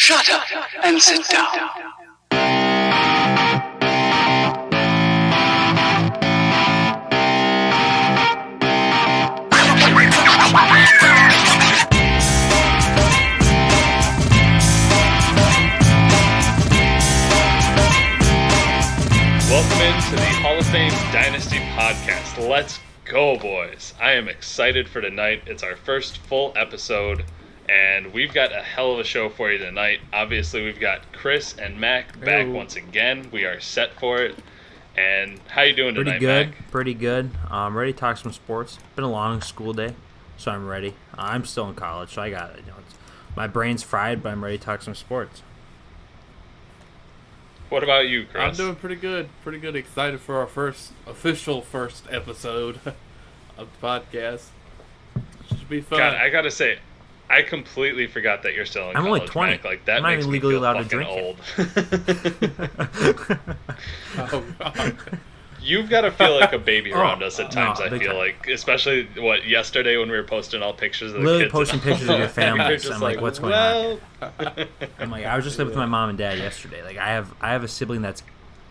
Shut up and sit down. Welcome into the HOF Dynasty Podcast. Let's go, boys. I am excited for tonight. It's our first full episode, and we've got a hell of a show for you tonight. Obviously, we've got Chris and Mac back once again. We are set for it. And how you doing tonight, Mac? Pretty good. I'm ready to talk some sports. Been a long school day, so I'm ready. I'm still in college, so I got it. My brain's fried, but I'm ready to talk some sports. What about you, Chris? I'm doing pretty good. Excited for our first episode of the podcast. Should be fun. God, I gotta say, I completely forgot that you're still in I'm college. only 20. Mac. Like that I'm not makes even me legally feel allowed to fucking drink old. Oh, God. You've got to feel like a baby around us at times. No, I big feel time. like, especially yesterday when we were posting all pictures of the Literally kids. posting pictures of your families. Just I'm like, what's going on? on? I'm like, I was just living with my mom and dad yesterday. Like, I have a sibling that's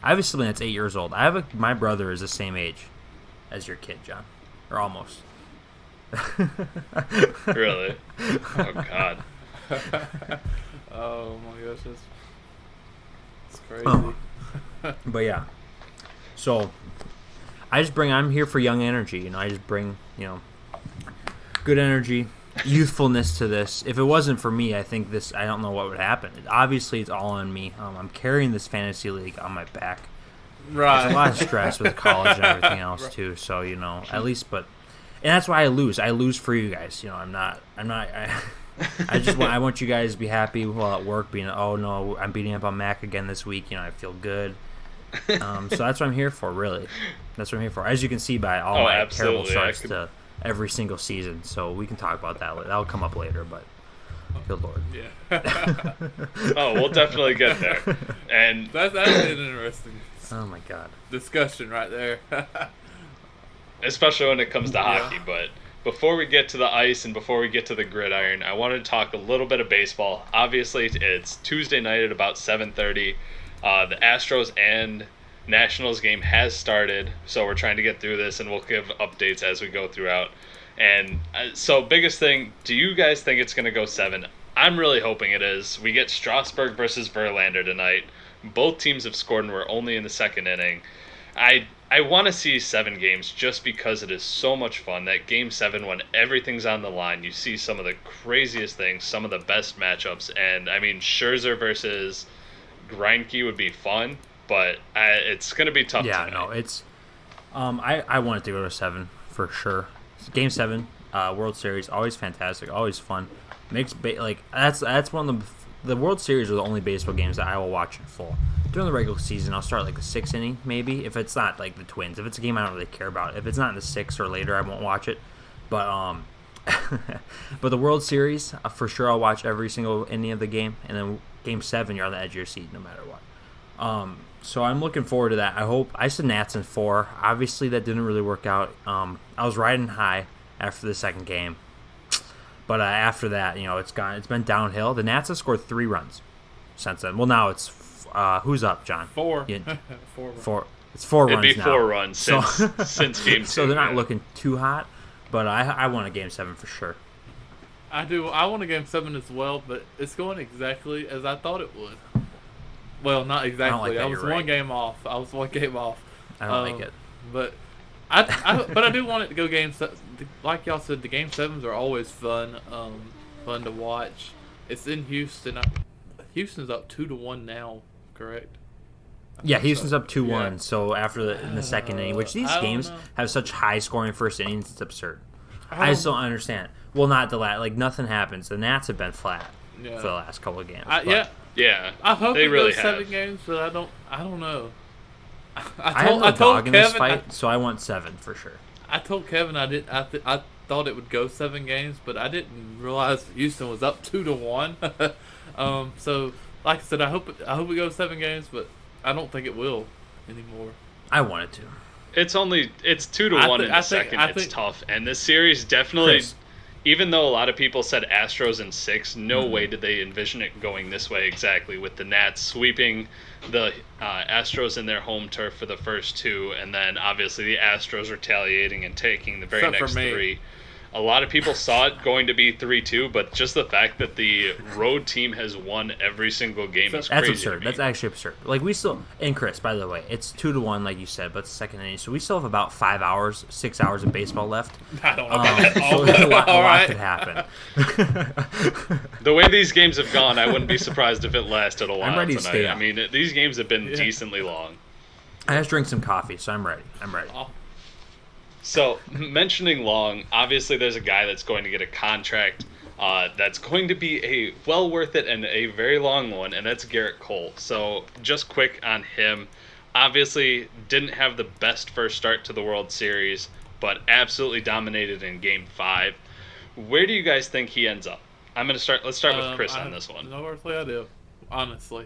8 years old. My brother is the same age as your kid, John, or almost. Really? Oh God. Oh my gosh, it's crazy. Oh. But yeah, so I'm here for young energy. I just bring good energy, youthfulness to this. If it wasn't for me, I don't know what would happen. Obviously, it's all on me. I'm carrying this fantasy league on my back. Right. There's a lot of stress with college and everything else Right. too. So at least, and that's why I lose. I lose for you guys. I want you guys to be happy while at work. Being, oh no, I'm beating up on Mac again this week. I feel good. So that's what I'm here for. Really, that's what I'm here for. As you can see by all my terrible starts to every single season. So we can talk about that. That'll come up later. But good lord. Yeah. Oh, we'll definitely get there. And That's an interesting Oh my god. discussion right there. especially when it comes to Yeah. hockey. But before we get to the ice and before we get to the gridiron, I wanted to talk a little bit of baseball. Obviously, it's Tuesday night at about 7:30. The Astros and Nationals game has started, so we're trying to get through this, and we'll give updates as we go throughout. And so, biggest thing, do you guys think it's going to go 7? I'm really hoping it is. We get Strasburg versus Verlander tonight. Both teams have scored, and we're only in the second inning. I want to see 7 games just because it is so much fun. That Game 7, when everything's on the line, you see some of the craziest things, some of the best matchups. And, I mean, Scherzer versus Greinke would be fun, but it's going to be tough tonight. No, it's I want it to go to 7 for sure. Game 7, World Series, always fantastic, always fun. That's one of the World Series are the only baseball games that I will watch in full. During the regular season, I'll start like the 6th inning maybe, if it's not like the Twins. If it's a game I don't really care about. If it's not in the 6th or later, I won't watch it. But but the World Series, for sure I'll watch every single inning of the game, and then Game 7, you're on the edge of your seat no matter what. So I'm looking forward to that. I said Nats in 4. Obviously, that didn't really work out. I was riding high after the second game, but after that, it's been downhill. The Nats have scored 3 runs since then. Well, now it's who's up, John? 4. Yeah, 4. It's 4 It'd runs be now. 4 runs since Game 2. So they're not yeah. looking too hot, but I want a Game 7 for sure. I do. I want a Game 7 as well, but it's going exactly as I thought it would. Well, not exactly. that, I was you're right. one game off. I don't like it. But I do want it to go Game 7. Like y'all said, the Game 7s are always fun. Fun to watch. It's in Houston. Houston's up 2-1 now. Correct. Yeah, Houston's up 2-1. Yeah. So in the second inning, which these I don't games know. have such high scoring first innings, it's absurd. I I just don't understand. Well, not the last. Like nothing happens. The Nats have been flat Yeah. for the last couple of games. Yeah, I hope they it really goes have. 7 games, but I don't know. I have no dog in this fight, so I want 7 for sure. I told Kevin I thought it would go 7 games, but I didn't realize Houston was up 2-1. So like I said, I hope it goes 7 games, but I don't think it will anymore. I want it to. It's 2-1 in the second. It's tough, and this series definitely. Chris, even though a lot of people said Astros in 6, no way did they envision it going this way exactly, with the Nats sweeping the Astros in their home turf for the first 2, and then obviously the Astros retaliating and taking the very Except next for me. 3. A lot of people saw it going to be 3-2, but just the fact that the road team has won every single game is That's crazy. absurd. To me. That's actually absurd. Like, we still, and Chris, by the way, it's 2-1, like you said, but it's the second inning, so we still have about 5 hours, 6 hours of baseball left. I don't know about that. So a lot could happen. The way these games have gone, I wouldn't be surprised if it lasted a while I'm ready to tonight. stay I up. mean, these games have been decently long. I just drank some coffee, so I'm ready. Oh, So, mentioning long, obviously there's a guy that's going to get a contract that's going to be a well worth it and a very long one, and that's Gerrit Cole. So, just quick on him. Obviously, didn't have the best first start to the World Series, but absolutely dominated in Game 5. Where do you guys think he ends up? Let's start with Chris on this one. No earthly idea, honestly.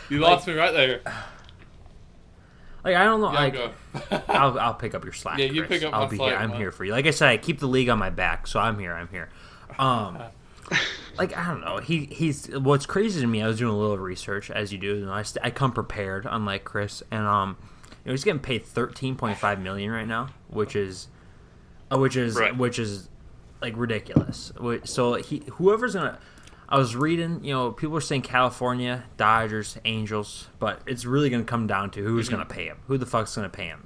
you lost me right there. Like, I don't know. Yeah, Like, go. I'll pick up your slack. Yeah, you Chris. pick up I'll my be slack, here. I'm man. here for you. Like I said, I keep the league on my back, so I'm here. Like, I don't know. He's what's crazy to me. I was doing a little research, as you do, and I come prepared, unlike Chris, and he's getting paid $13.5 million right now, which is like ridiculous. So whoever's gonna. I was reading, people are saying California, Dodgers, Angels, but it's really going to come down to who's going to pay him. Who the fuck's going to pay him?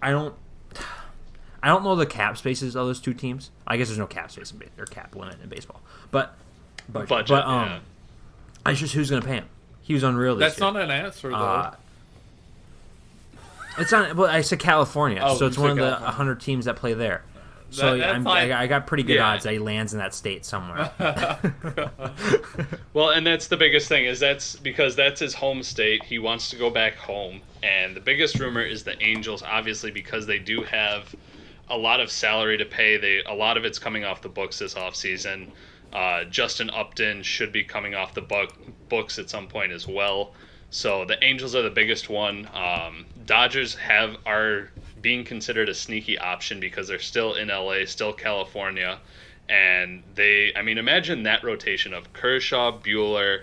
I don't know the cap spaces of those two teams. I guess there's no cap space or cap limit in baseball, but Yeah. it's just who's going to pay him. He was unreal this That's year. not an answer, though. It's not. Well, I said California, Oh, so it's you one of said the California. 100 teams that play there. So That's like- I got pretty good Yeah. odds that he lands in that state somewhere. Well, and that's the biggest thing, is that's because that's his home state. He wants to go back home. And the biggest rumor is the Angels, obviously, because they do have a lot of salary to pay. A lot of it's coming off the books this offseason. Justin Upton should be coming off the books at some point as well. So the Angels are the biggest one. Dodgers are being considered a sneaky option because they're still in LA, still California. And imagine that rotation of Kershaw, Buehler,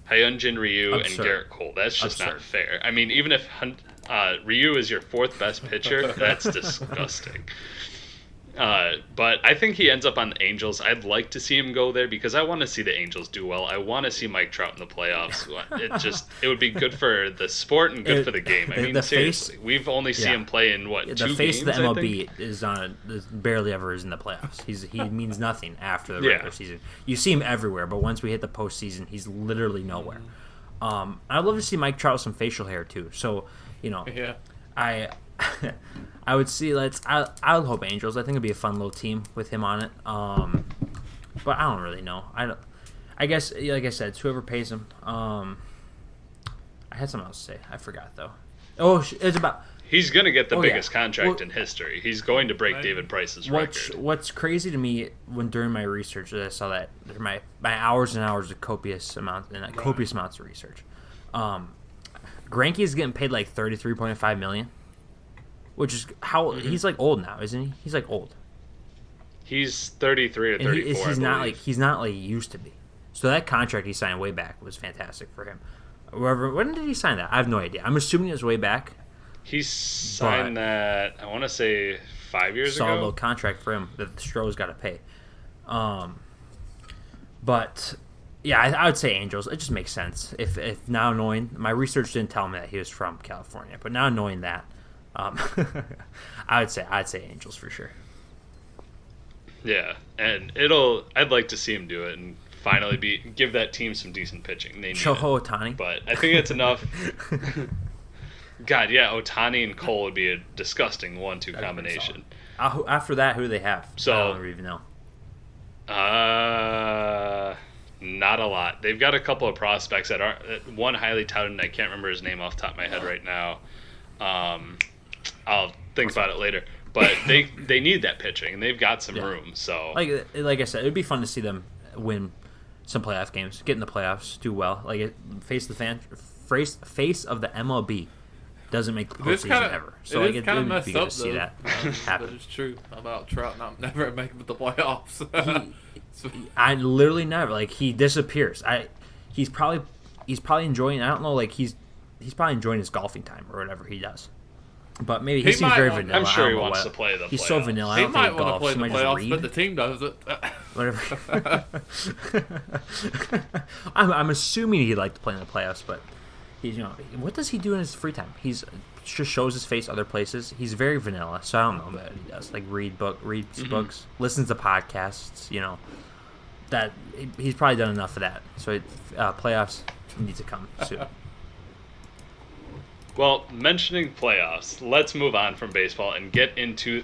Hyunjin Ryu, and Absurd. Gerrit Cole. That's just not Absurd. fair. I mean, even if Ryu is your 4th best pitcher, that's disgusting. But I think he ends up on the Angels. I'd like to see him go there because I want to see the Angels do well. I want to see Mike Trout in the playoffs. It would be good for the sport and good for the game. I mean, the seriously, we've only seen him play in The 2 face games, of the I think? MLB is barely ever in the playoffs. He means nothing after the Yeah. regular season. You see him everywhere, but once we hit the postseason, he's literally nowhere. I'd love to see Mike Trout with some facial hair too. So Yeah. I would see. I would hope Angels. I think it'd be a fun little team with him on it. But I don't really know. I guess, like I said, it's whoever pays him. I had something else to say. I forgot though. Oh, it's about. He's going to get the Oh, yeah. biggest contract Well- in history. He's going to break Right. David Price's record. What's crazy to me during my research that I saw that my hours and hours of copious amounts of research. Greinke is getting paid like $33.5 million, which is how he's like old now, isn't he? He's like old, He's 33 or and 34. he's I not believe. he's not like he used to be. So that contract he signed way back was fantastic for him. When did he sign that? I have no idea. I'm assuming it was way back. He signed that, I want to say 5 years Solid ago. little contract for him that the Stros got to pay. But yeah, I would say Angels. It just makes sense. If now knowing my research didn't tell me that he was from California, but now knowing that, I'd say Angels for sure. Yeah, and I'd like to see him do it and finally give that team some decent pitching. They need Shohei it. Ohtani. But I think it's enough. God, yeah, Ohtani and Cole would be a disgusting 1-2 combination. After that, who do they have? So- I don't even know. Not a lot. They've got a couple of prospects that are one highly touted, and I can't remember his name off the top of my head right now. I'll think about it later. But they need that pitching, and they've got some room. So Like I said, it'd be fun to see them win some playoff games, get in the playoffs, do well. Face of the MLB doesn't make the It's postseason ever. So it is kind of would messed be good up to see though. that But happen. it's true about Trout never making the playoffs. I literally never he disappears. He's probably enjoying. I don't know. He's probably enjoying his golfing time or whatever he does. But maybe he seems very vanilla. I'm sure I he don't know wants what. to play the He's playoffs. so vanilla. I He don't think might he want to golfs. play He the might just playoffs, read. but the team does it. Whatever. I'm assuming he'd like to play in the playoffs, but he's what does he do in his free time? He's just shows his face other places. He's very vanilla, so I don't know what he does. Reads books, listens to podcasts. That he's probably done enough of that. So playoffs need to come soon. Well, mentioning playoffs, let's move on from baseball and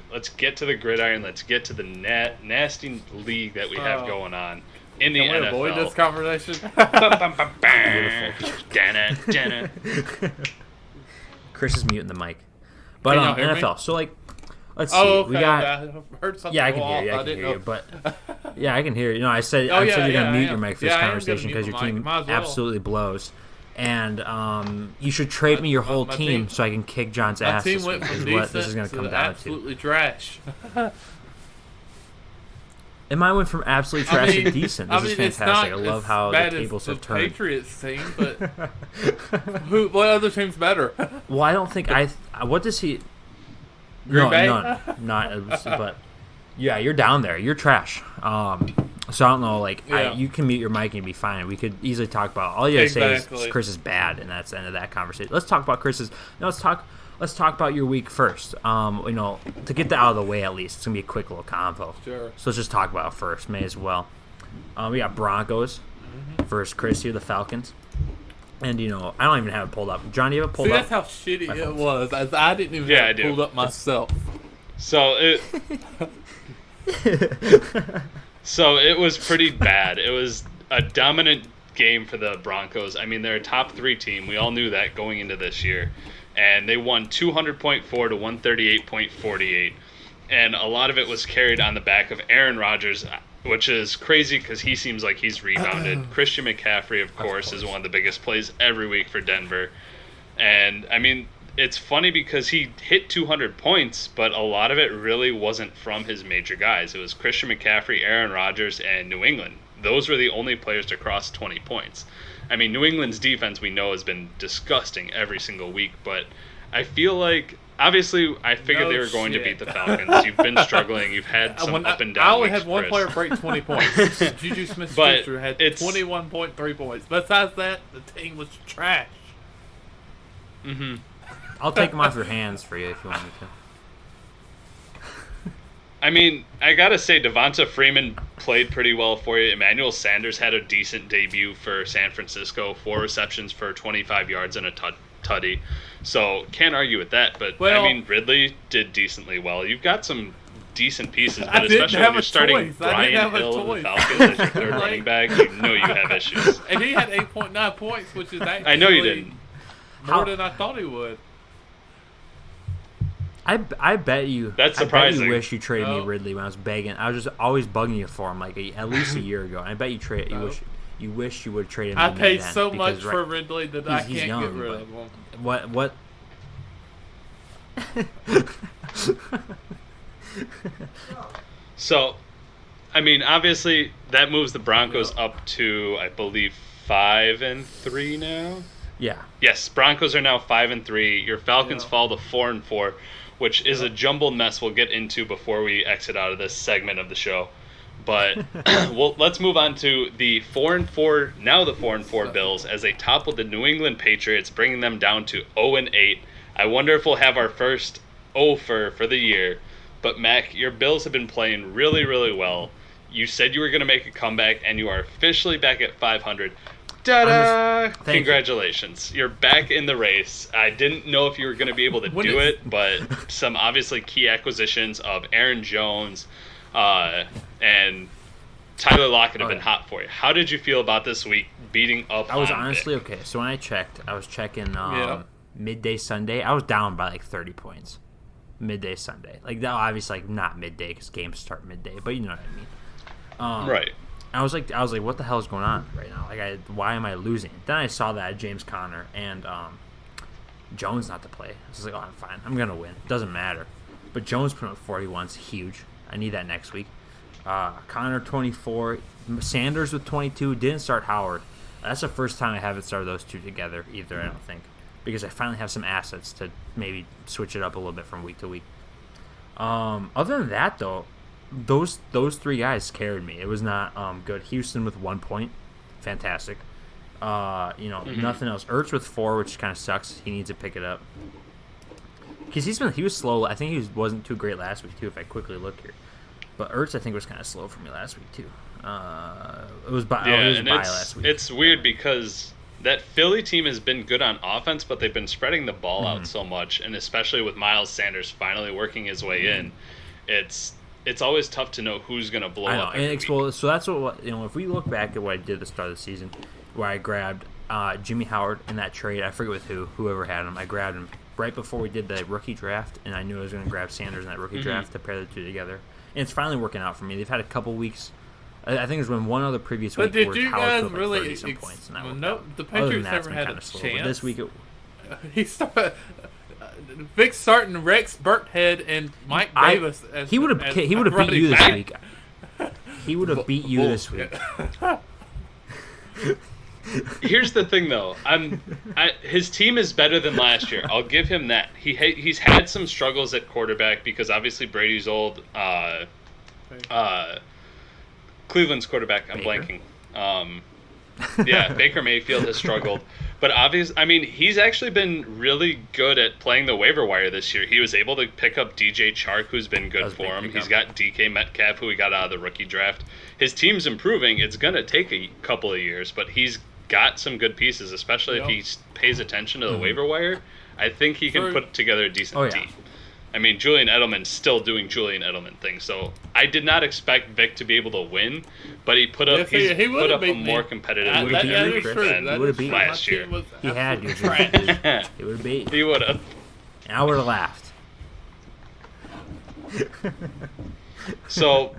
let's get to the gridiron. Let's get to the nasty league that we have going on in the Can we NFL. avoid this conversation? Chris is muting the mic. But Can y'all hear me? NFL. So let's see. Oh, okay. We got. I heard something. Yeah, I can go hear you. off. I can didn't hear you. know. But yeah, I can hear you. I said Oh, you're yeah, gonna I mute am. your mic for Yeah, this I am gonna conversation mute because my your mic. team Might as well. absolutely blows. And you should trade me your whole my team team- so I can kick John's My ass. team This went week, from is decent what this is gonna to come down to. absolutely trash. And mine went from absolutely trash to decent. This is it's fantastic. I not love as how the bad tables as have the turned. Patriots team, but what other team's better? Well, I don't think what does he? Green Bay? Not. But yeah, you're down there. You're trash. So I don't know. Yeah. You can mute your mic and be fine. We could easily talk about. All you gotta say is Exactly. Chris is bad, and that's the end of that conversation. Let's talk about Chris's. No, let's talk about your week first. To get that out of the way at least. It's gonna be a quick little convo. Sure. So let's just talk about it first. May as well. We got Broncos versus Chris here, the Falcons. And I don't even have it pulled up. John, do you have it pulled See, up? that's how shitty it was. I didn't even Yeah, have I it do. pulled up myself. So it was pretty bad. It was a dominant game for the Broncos. I mean, they're a top 3 team. We all knew that going into this year. And they won 200.4 to 138.48. And a lot of it was carried on the back of Aaron Rodgers, which is crazy because he seems like he's rebounded. Christian McCaffrey, of course, is one of the biggest plays every week for Denver. And, I mean, it's funny because he hit 200 points, but a lot of it really wasn't from his major guys. It was Christian McCaffrey, Aaron Rodgers, and New England. Those were the only players to cross 20 points. I mean, New England's defense we know has been disgusting every single week, but I feel like, obviously, I figured they were going to beat the Falcons. You've been struggling. You've had some up and down I only weeks, had one Chris. player break 20 points. Juju Smith-Schuster had it's- 21.3 points. Besides that, the team was trash. Mm-hmm. I'll take them off your hands for you if you want me to. I mean, I gotta say, Devonta Freeman played pretty well for you. Emmanuel Sanders had a decent debut for San Francisco, 4 receptions for 25 yards and a tutty. So, can't argue with that. But, Well, I mean, Ridley did decently well. You've got some decent pieces, I but didn't especially have when you're a starting choice. I didn't Brian have a Hill of the choice. Falcons as your third Like- running back, you know you have issues. And he had 8.9 points, which is actually I know you didn't. more than I thought he would. I bet you. That's I bet surprising. you wish you traded me No. Ridley when I was begging. I was just always bugging you for him, at least a year ago. And I bet you trade. No. You wish you would trade him. I to me paid then, so much because for Ridley that I he's can't young, get rid but- of him. What? So, I mean, obviously, that moves the Broncos up to, I believe, 5-3 now. Yeah. Yes, Broncos are now 5-3. Your Falcons Yeah. fall to 4-4, which is a jumbled mess we'll get into before we exit out of this segment of the show. But well, let's move on to the 4-4. Now the 4-4 Bills as they topple the New England Patriots, bringing them down to 0-8. I wonder if we'll have our first for the year. But Mac, your Bills have been playing really, really well. You said you were going to make a comeback, and you are officially back at 500. Ta-da! Thank you. Congratulations. You're back in the race. I didn't know if you were going to be able to When do is- it, but some obviously key acquisitions of Aaron Jones and Tyler Lockett have been hot for you. How did you feel about this week beating up I was on honestly Vic? okay. So when I checked, I was checking Yeah. midday Sunday. I was down by 30 points. Midday Sunday, that obviously not midday because games start midday, but you know what I mean. Right. I was like, what the hell is going on right now? Why am I losing? Then I saw that James Conner and Jones not to play. I was like, oh, I'm fine. I'm going to win. Doesn't matter. But Jones put up 41 is huge. I need that next week. Connor, 24. Sanders with 22. Didn't start Howard. That's the first time I haven't started those two together either, I don't think. Because I finally have some assets to maybe switch it up a little bit from week to week. Other than that, though, those three guys carried me. It was not good. Houston with 1 point. Fantastic. Nothing else. Ertz with 4, which kind of sucks. He needs to pick it up. Because he was slow. I think he wasn't too great last week, too, if I quickly look here. But Ertz, I think, was kind of slow for me last week, too. It was bye last week. It's weird because that Philly team has been good on offense, but they've been spreading the ball out so much, and especially with Miles Sanders finally working his way in, it's always tough to know who's going to blow up. So that's what if we look back at what I did at the start of the season, where I grabbed Jimmy Howard in that trade. I forget with whoever had him. I grabbed him right before we did the rookie draft, and I knew I was going to grab Sanders in that rookie draft to pair the two together. And it's finally working out for me. They've had a couple weeks. I think there's been one other previous week where Howard put like 30-some points. And the Patriots never had a slow. chance. But this week he started. Vic's starting Rex Burkhead and Mike Davis. He would have beat you this week. He would have beat you this week. Here's the thing, though. His team is better than last year. I'll give him that. He's had some struggles at quarterback because obviously Brady's old. Cleveland's quarterback. I'm blanking. Baker Mayfield has struggled. But he's actually been really good at playing the waiver wire this year. He was able to pick up DJ Chark, who's been good for him. He's got DK Metcalf, who he got out of the rookie draft. His team's improving. It's going to take a couple of years, but he's got some good pieces, especially if he pays attention to the waiver wire. I think he can put together a decent team. Julian Edelman's still doing Julian Edelman things, so I did not expect Vic to be able to win, but he put up a more competitive than last year. He had you. He would have beat. He would have. And I would have laughed. So,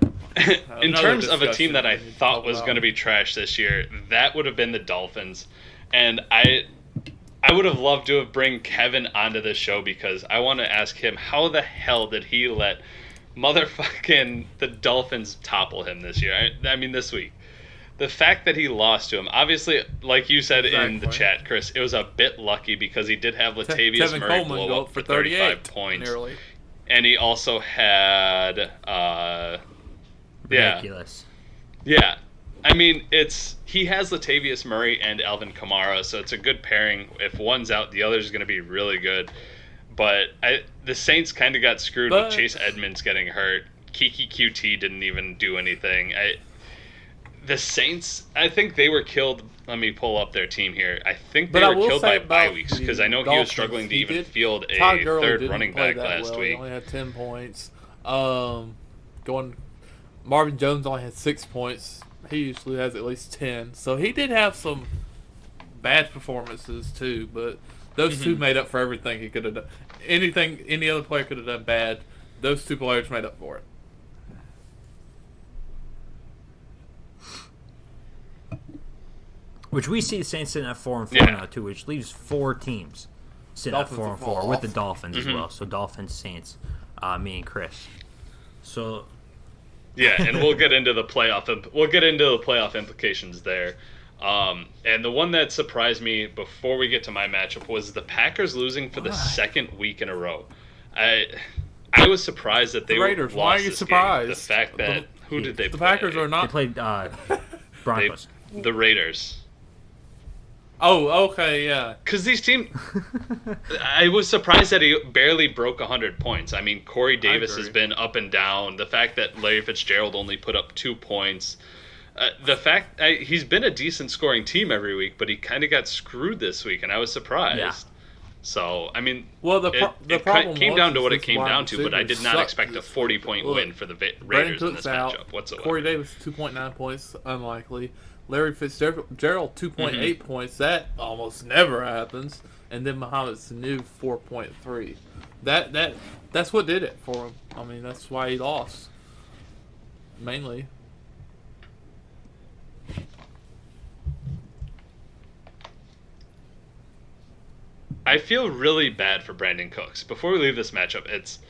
in terms of a team that I thought was going to be trash this year, that would have been the Dolphins, and I would have loved to have bring Kevin onto this show because I want to ask him how the hell did he let motherfucking the Dolphins topple him this year? This week. The fact that he lost to him, obviously, like you said in the chat, Chris, it was a bit lucky because he did have Latavius Murray blow up for 35 points. Nearly. And he also had... ridiculous. Yeah. He has Latavius Murray and Alvin Kamara, so it's a good pairing. If one's out, the other's going to be really good. But the Saints kind of got screwed with Chase Edmonds getting hurt. Kiki QT didn't even do anything. The Saints, I think they were killed. Let me pull up their team here. I think they were killed by bye weeks because I know he was struggling to even field a third running back last week. He only had 10 points. Marvin Jones only had 6 points. He usually has at least 10. So he did have some bad performances too, but those two made up for everything he could have done. Anything any other player could have done bad, those two players made up for it. Which we see the Saints sitting at 4-4 now too, which leaves 4 teams sitting at 4-4 with the Dolphins as well. So Dolphins, Saints, me and Chris. So and we'll get into the playoff implications there. And the one that surprised me before we get to my matchup was the Packers losing for the second week in a row. I was surprised that they Raiders. lost Why are you this surprised? Game. The fact that who did they the play? Packers are not. They played Broncos. The Raiders. Oh, okay, yeah. Because these teams... I was surprised that he barely broke 100 points. Corey Davis has been up and down. The fact that Larry Fitzgerald only put up 2 points. The fact... he's been a decent scoring team every week, but he kind of got screwed this week, and I was surprised. Yeah. So, the problem came down to what it came down to, but I did not expect a 40-point win for the Raiders in this matchup whatsoever. Corey Davis, 2.9 points, unlikely. Larry Fitzgerald, 2.8 points. That almost never happens. And then Mohamed Sanu, 4.3. That's what did it for him. That's why he lost. Mainly. I feel really bad for Brandon Cooks. Before we leave this matchup, it's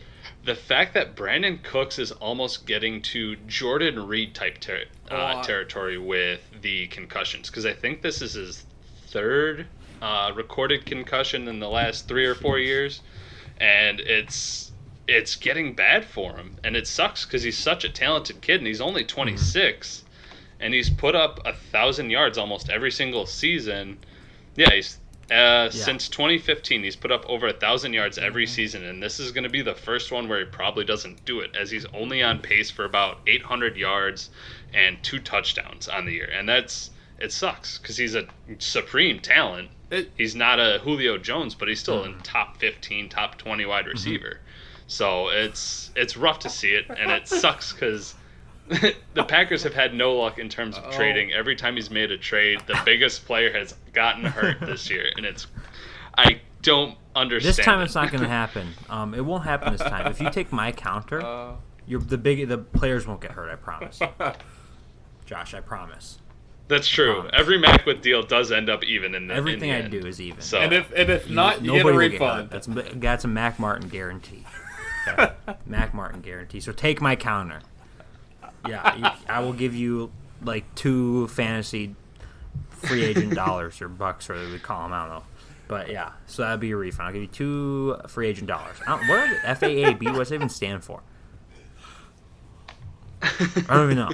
the fact that Brandon Cooks is almost getting to Jordan Reed type territory with the concussions, because I think this is his third recorded concussion in the last 3 or 4 years, and it's getting bad for him, and it sucks because he's such a talented kid, and he's only 26, and he's put up 1,000 yards almost every single season. Yeah, he's since 2015, he's put up over 1,000 yards every season, and this is going to be the first one where he probably doesn't do it, as he's only on pace for about 800 yards and 2 touchdowns on the year, and it sucks because he's a supreme talent. He's not a Julio Jones, but he's still in top 15, top 20 wide receiver. So it's rough to see it, and it sucks because the Packers have had no luck in terms of trading. Every time he's made a trade, the biggest player has gotten hurt this year, and I don't understand. This time it's not going to happen. It won't happen this time. If you take my counter, the players won't get hurt. I promise, Josh. I promise. That's true. Every Macwood deal does end up even in the everything in the I end. do is even. So, and if not, you get a refund. That's a Mac Martin guarantee. Okay. Mac Martin guarantee. So take my counter. Yeah, I will give you like 2 fantasy free agent dollars or bucks, or we call them. I don't know. But yeah, so that'd be your refund. I'll give you 2 free agent dollars. What are the FAAB? What does it even stand for? I don't even know.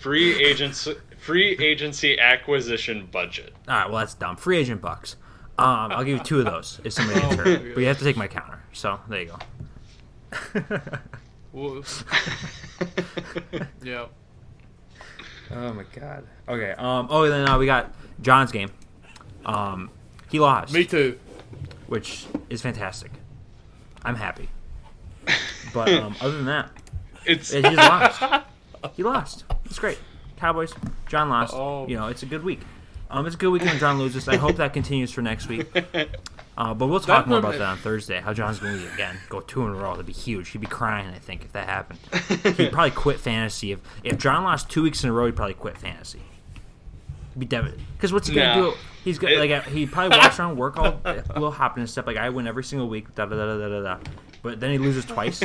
Free agency acquisition budget. All right, well that's dumb. Free agent bucks. I'll give you 2 of those if somebody gets hurt. But you have to take my counter. So there you go. Yeah. Oh my god. Okay. Then we got John's game. He lost. Me too. Which is fantastic. I'm happy. But other than that, he just lost. He lost. It's great. Cowboys. John lost. It's a good week. It's a good week when John loses. I hope that continues for next week. But we'll talk more about that on Thursday. How John's going to again go 2 in a row. That'd be huge. He'd be crying, I think, if that happened. He'd probably quit fantasy. If John lost 2 weeks in a row, he'd probably quit fantasy. He'd be devastated. Because what's he going to do? He's gonna he probably walks around, work all, will hop in and step like I win every single week. Da da da da da da. But then he loses twice.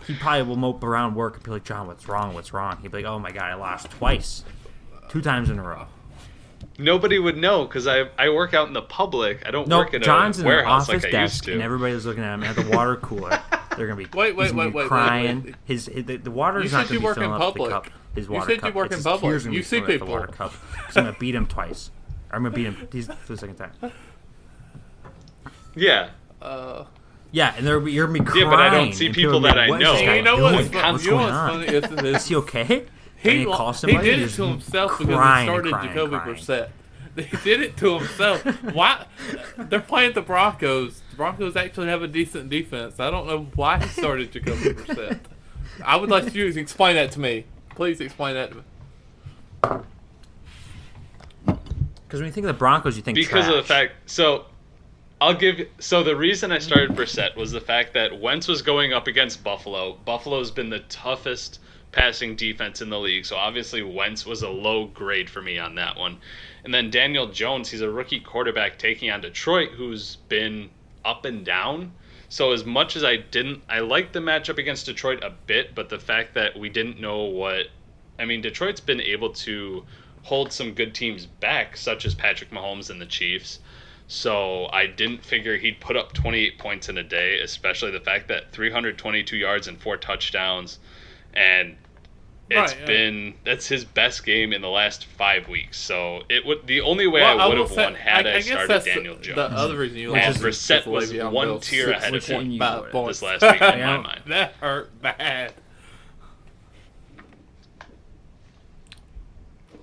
He probably will mope around work and be like, John, what's wrong? What's wrong? He'd be like, oh my god, I lost twice, 2 times in a row. Nobody would know because I work out in the public. I don't work in John's a in warehouse an office like I used desk, to. and everybody's looking at him at the water cooler. They're gonna be wait, crying. The water is not gonna be filling up the cup. His water cup. You said you work in public. You see people. The water cup. So I'm gonna beat him twice. I'm gonna beat him for the second time. Yeah. Yeah, and you're gonna be crying. Yeah, but I don't see people that I know. You know what's going on? Is he okay? He did it to himself because he started Jacoby Brissett. He did it to himself. Why? They're playing the Broncos. The Broncos actually have a decent defense. I don't know why he started Jacoby Brissett. I would like you to explain that to me. Please explain that to me. Because when you think of the Broncos, you think because trash. of the fact. So the reason I started Brissett was the fact that Wentz was going up against Buffalo. Buffalo's been the toughest passing defense in the league, so obviously Wentz was a low grade for me on that one. And then Daniel Jones, he's a rookie quarterback taking on Detroit, who's been up and down. So as much as I liked the matchup against Detroit a bit, but the fact that we didn't know Detroit's been able to hold some good teams back, such as Patrick Mahomes and the Chiefs. So I didn't figure he'd put up 28 points in a day, especially the fact that 322 yards and 4 touchdowns. And that's his best game in the last 5 weeks. So the only way I would have won had I started Daniel Jones. The other reason you and Brissett was one tier ahead of him this last week in my mind. That hurt bad.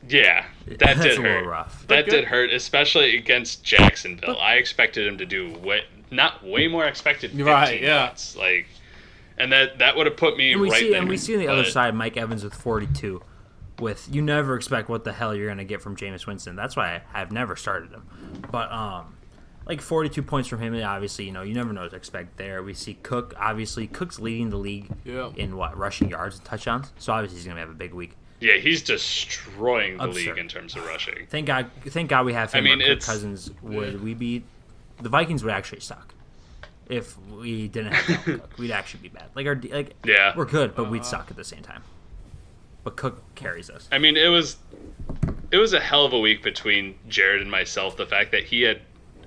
Yeah, that did hurt. Rough. That did hurt, especially against Jacksonville. I expected him to do way more expected 15 points. And that would have put me there. And we see on the other side Mike Evans with 42. You never expect what the hell you're going to get from Jameis Winston. That's why I've never started him. But 42 points from him, and obviously, you never know what to expect there. We see Cook. Obviously, Cook's leading the league in rushing yards and touchdowns. So obviously he's going to have a big week. Yeah, he's destroying the Absurd. league in terms of rushing. Thank God we have him. I mean, Kirk it's- Cousins. Would we be? The Vikings would actually suck if we didn't have Dalvin Cook. We'd actually be bad. Yeah. we're good, but we'd suck at the same time. But Cook carries us. I mean, it was a hell of a week between Jared and myself. The fact that he had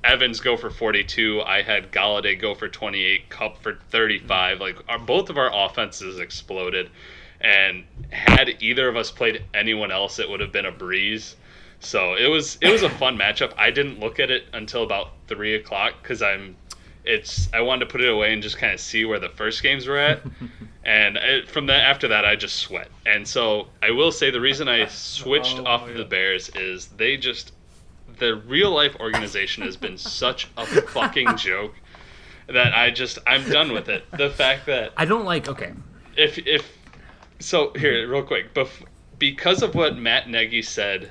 Evans go for 42, I had Galladay go for 28, Kupp for 35. Both of our offenses exploded. And had either of us played anyone else, it would have been a breeze. So it was a fun matchup. I didn't look at it until about 3:00 because I wanted to put it away and just kind of see where the first games were at. And after that, I just sweat. And so I will say the reason I switched off of the Bears is the real life organization has been such a fucking joke that I'm done with it. The fact that I don't like. Okay. So here, real quick, because of what Matt Nagy said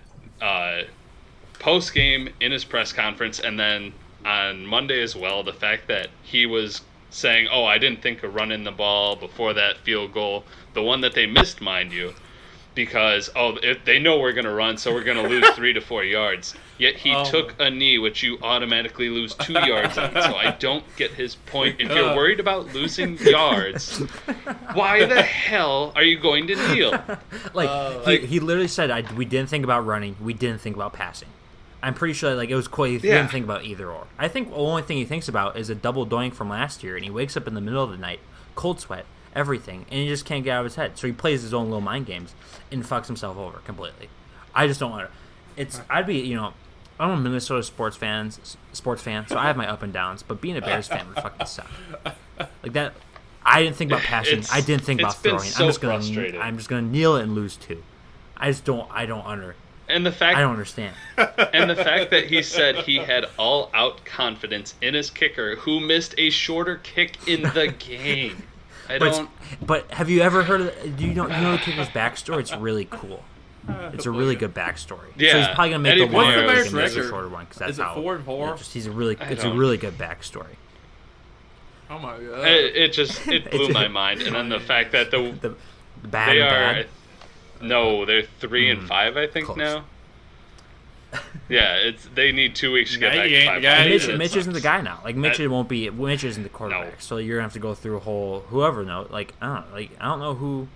post game in his press conference, and then on Monday as well, the fact that he was saying, "Oh, I didn't think of running the ball before that field goal, the one that they missed, mind you, because if they know we're gonna run, so we're gonna lose 3 to 4 yards." Yet he took a knee, which you automatically lose 2 yards on. So I don't get his point. If you're worried about losing yards, why the hell are you going to kneel? He literally said, "We didn't think about running. We didn't think about passing." I'm pretty sure it was cool. He didn't think about either or. I think the only thing he thinks about is a double doink from last year, and he wakes up in the middle of the night, cold sweat, everything, and he just can't get out of his head. So he plays his own little mind games and fucks himself over completely. I just don't want to. I'm a Minnesota sports fan, so I have my up and downs. But being a Bears fan would fucking suck. Like that, I didn't think about passing. I didn't think about throwing. So frustrating. I'm just gonna kneel it and lose 2. I don't understand. And the fact that he said he had all-out confidence in his kicker, who missed a shorter kick in the game. But have you ever heard of? Do you know the kicker's backstory? It's really cool. It's a really good backstory. Yeah. So he's probably gonna make Eddie the longer Boyer one was and miss a record. shorter one because that's Is it how. 4-4? It's a really good backstory. Oh my god! It blew my mind, and then the fact that The bad they and are bad. no, they're 3-5, I think Close. now. Yeah, they need 2 weeks to get back to 5. Yeah, Mitch isn't the guy now. Like Mitch isn't the quarterback. No. So you're gonna have to go through a whole whoever knows. I don't know who.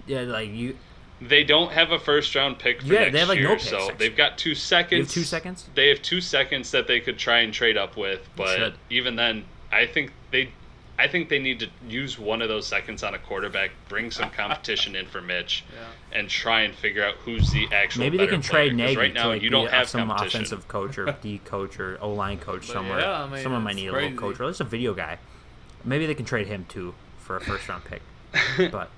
Yeah, you. They don't have a first-round pick for Yeah, next they have, year, no picks, so actually. they've got 2 seconds. You have 2 seconds. They have 2 seconds that they could try and trade up with, but Should. even then, I think they need to use one of those seconds on a quarterback, bring some competition in for Mitch, and try and figure out who's the actual. Maybe they better can trade player, 'cause Nagy right now to you don't have some competition. offensive coach or D coach or O line coach somewhere. yeah, I mean, Someone might it's need a crazy. little coach or at least a video guy. Maybe they can trade him too for a first round pick. But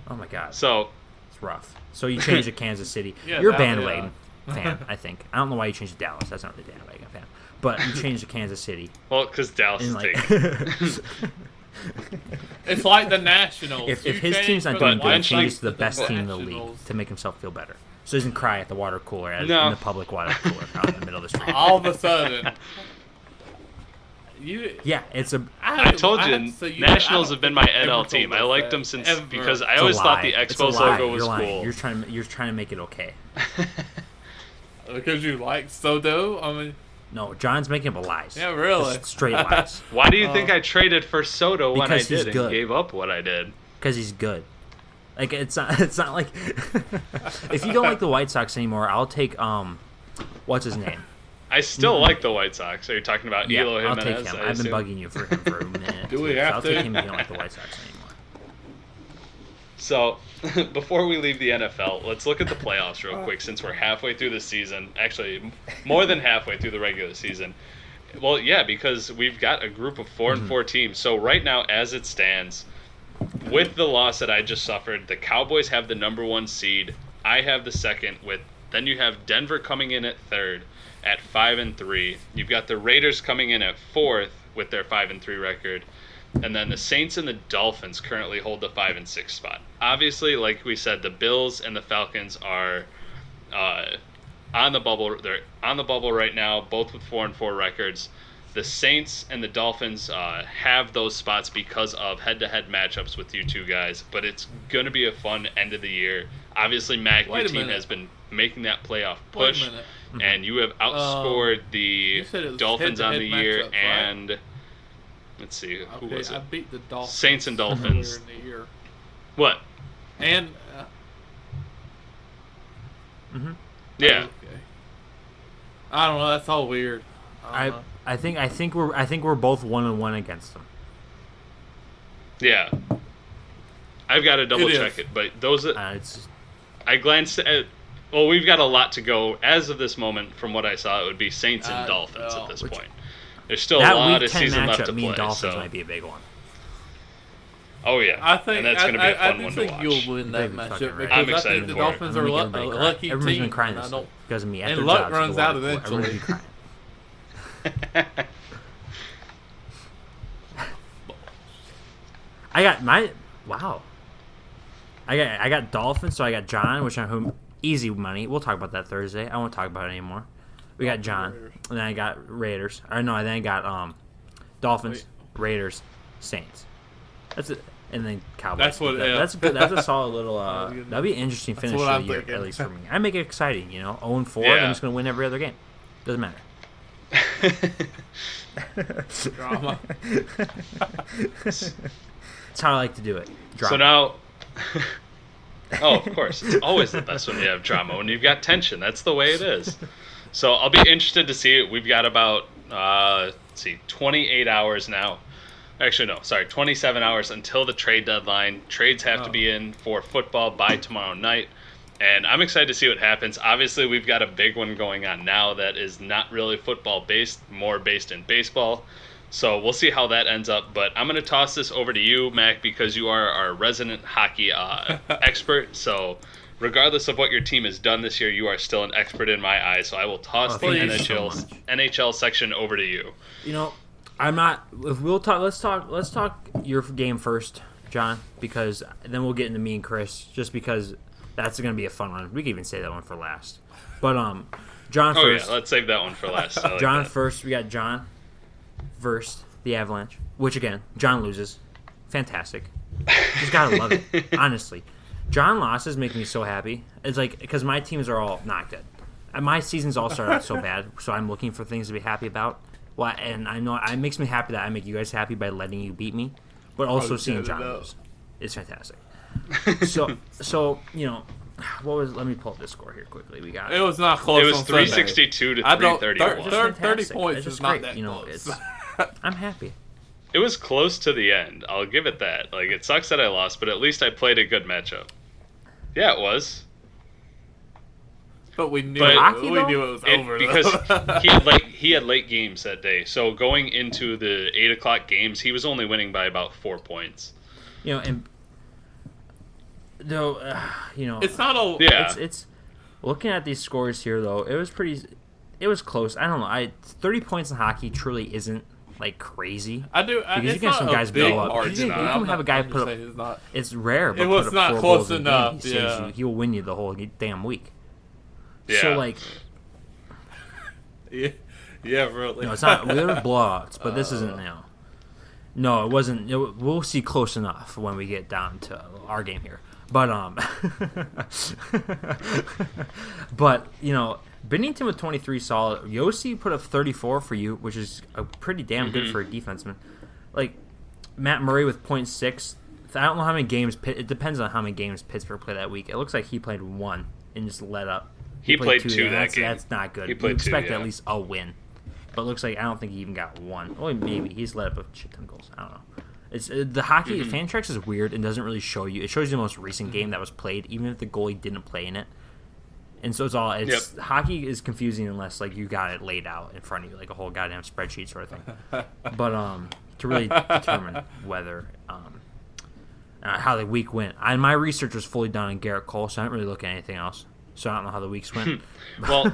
oh my god, So it's rough. So you changed to Kansas City. Yeah, You're a that- bandwagon fan, I think. I don't know why you changed to Dallas. That's not really a bandwagon fan. But you changed to Kansas City. well, because Dallas And is like, taking. It's like the Nationals. if You his change team's not from doing the good, he White changes Sox to the best team in the league Nationals. to make himself feel better. So he doesn't cry at the water cooler in No. the public water cooler out in the middle of the street. All of a sudden, Yeah, it's a. I told you, Nationals have been my NL NL team. I liked them since because I It's a always thought lie. the It's a Expos lie. logo was You're lying. cool. You're trying to make it okay. because you like Soto. I mean, No, John's making up lies. Yeah, really? Just straight lies. Why do you think I traded for Soto when I Because he's did good. and gave up what I did? Because he's good. Like it's not like if you don't like the White Sox anymore, I'll take what's his name? I still like the White Sox. Are you talking about Yeah, Elo I'll Jimenez? take him. I I've been assume? bugging you for him for a minute. Do we So have I'll to? take him if you don't like the White Sox anymore. So, before we leave the NFL, let's look at the playoffs real quick since we're halfway through the season. Actually, more than halfway through the regular season. Well, yeah, because we've got a group of 4 and 4 teams. So right now, as it stands, with the loss that I just suffered, the Cowboys have the number 1 seed. I have the second. Then you have Denver coming in at third at 5 and 3. You've got the Raiders coming in at fourth with their 5 and 3 record. And then the Saints and the Dolphins currently hold the 5 and 6 spot. Obviously, like we said, the Bills and the Falcons are on the bubble. They're on the bubble right now, both with 4 and 4 records. the Saints and the Dolphins have those spots because of head-to-head matchups with you two guys, but it's going to be a fun end of the year. Obviously, Mac, your team has been making that playoff push, and you have outscored the Dolphins on the year, matchups, and right? Let's see, who was it? I beat the Dolphins. Saints and Dolphins. In the year. What? And Yeah. Okay. I don't know. That's all weird. I think we're both 1-1 against them. Yeah. I've got to double It check is. it, but those It's I glanced at. Well, we've got a lot to go. As of this moment, from what I saw, it would be Saints and Dolphins at this point. There's still a that lot week of 10 season left matchup, to me and play. Dolphins So. might be a big one. Oh yeah, I think and that's going to be a fun one to think watch. you'll win that They'd be fucking matchup right. because I'm I excited think the for it. Dolphins are a lucky Everyone's team. been crying and this I don't. because of me. At and their luck jobs, runs the out water cooler. Everyone's eventually. been crying. I got my wow. I got Dolphins, so I got John, which I'm easy money. We'll talk about that Thursday. I won't talk about it anymore. We got John, and then I got Raiders. Or no, then I got Dolphins, Raiders, Saints. That's it, and then Cowboys. That's what. Yeah. That's good. That's a solid little. That'd be an interesting That's finish what of I'm the year, thinking. at least for me. I make it exciting, 0-4. Yeah. I'm just gonna win every other game. Doesn't matter. Drama. That's how I like to do it. Drama. So now, oh, of course, it's always the best when you have drama. When you've got tension, that's the way it is. So I'll be interested to see it. We've got about 28 hours now. Actually, no, sorry, 27 hours until the trade deadline. Trades have to be in for football by tomorrow night. And I'm excited to see what happens. Obviously, we've got a big one going on now that is not really football-based, more based in baseball. So we'll see how that ends up. But I'm going to toss this over to you, Mac, because you are our resident hockey expert. So regardless of what your team has done this year, you are still an expert in my eyes. So I will toss the thank you so much. NHL section over to you. I'm not. If we'll talk, let's talk your game first, John, because then we'll get into me and Chris. Just because that's going to be a fun one. We can even say that one for last. But John first. Oh yeah, let's save that one for last. I like John that. first. We got John versus the Avalanche, which again, John loses. Fantastic. Just gotta love it. Honestly, John losses make me so happy. It's like because my teams are all not good. And my seasons all start out so bad, so I'm looking for things to be happy about. Well, and I know it makes me happy that I make you guys happy by letting you beat me, but also seeing John lose is fantastic. So what was? Let me pull up this score here quickly. We got It was not close. It was on Sunday. 362 to I don't. 331. 30 points It's is just not great. that close. I'm happy. It was close to the end. I'll give it that. Like, it sucks that I lost, but at least I played a good matchup. Yeah, it was. But we knew But- it was over Because though. he had late games that day. So going into the 8 o'clock games, he was only winning by about 4 points. And though It's not all. Yeah. it's looking at these scores here though. It was close. I don't know. 30 points in hockey truly isn't like crazy. I do. Because It's you get not some a guys big blow up. margin. You can have a guy put up. It's not. It's rare, but It was put up not 4 close goals in a game. enough, He saves yeah. you. He'll win you the whole damn week. Yeah. So like, Yeah, really. it's not. There were blowouts, but this isn't now. No, it wasn't. We'll see close enough when we get down to our game here. But but Bennington with 23 solid. Yossi put up 34 for you, which is a pretty damn good for a defenseman. Like Matt Murray with .6. I don't know how many games. It depends on how many games Pittsburgh played that week. It looks like he played 1 and just let up. He played 2 that game. That's not good. He played you expect 2, yeah. at least a win. But it looks like I don't think he even got 1. Well, maybe he's let up a shit ton of goals. I don't know. It's the hockey Fantrax is weird and doesn't really show you. It shows you the most recent game that was played, even if the goalie didn't play in it. And so hockey is confusing unless like you got it laid out in front of you, like a whole goddamn spreadsheet sort of thing. But to really determine whether how the week went, my research was fully done on Gerrit Cole, so I didn't really look at anything else. So I don't know how the weeks went. Well,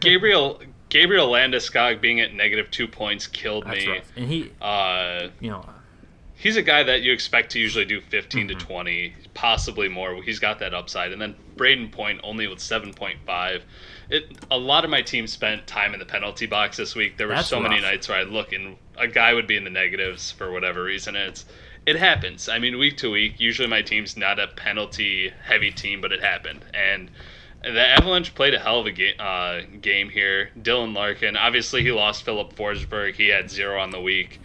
Gabriel Landeskog being at -2 points killed That's me. rough. And he, he's a guy that you expect to usually do 15 to 20, possibly more. He's got that upside. And then Braden Point only with 7.5. A lot of my team spent time in the penalty box this week. There were so many nights where I look and a guy would be in the negatives for whatever reason. It happens. I mean, week to week, usually my team's not a penalty-heavy team, but it happened. And the Avalanche played a hell of a game here. Dylan Larkin, obviously he lost Philip Forsberg. He had 0 on the week.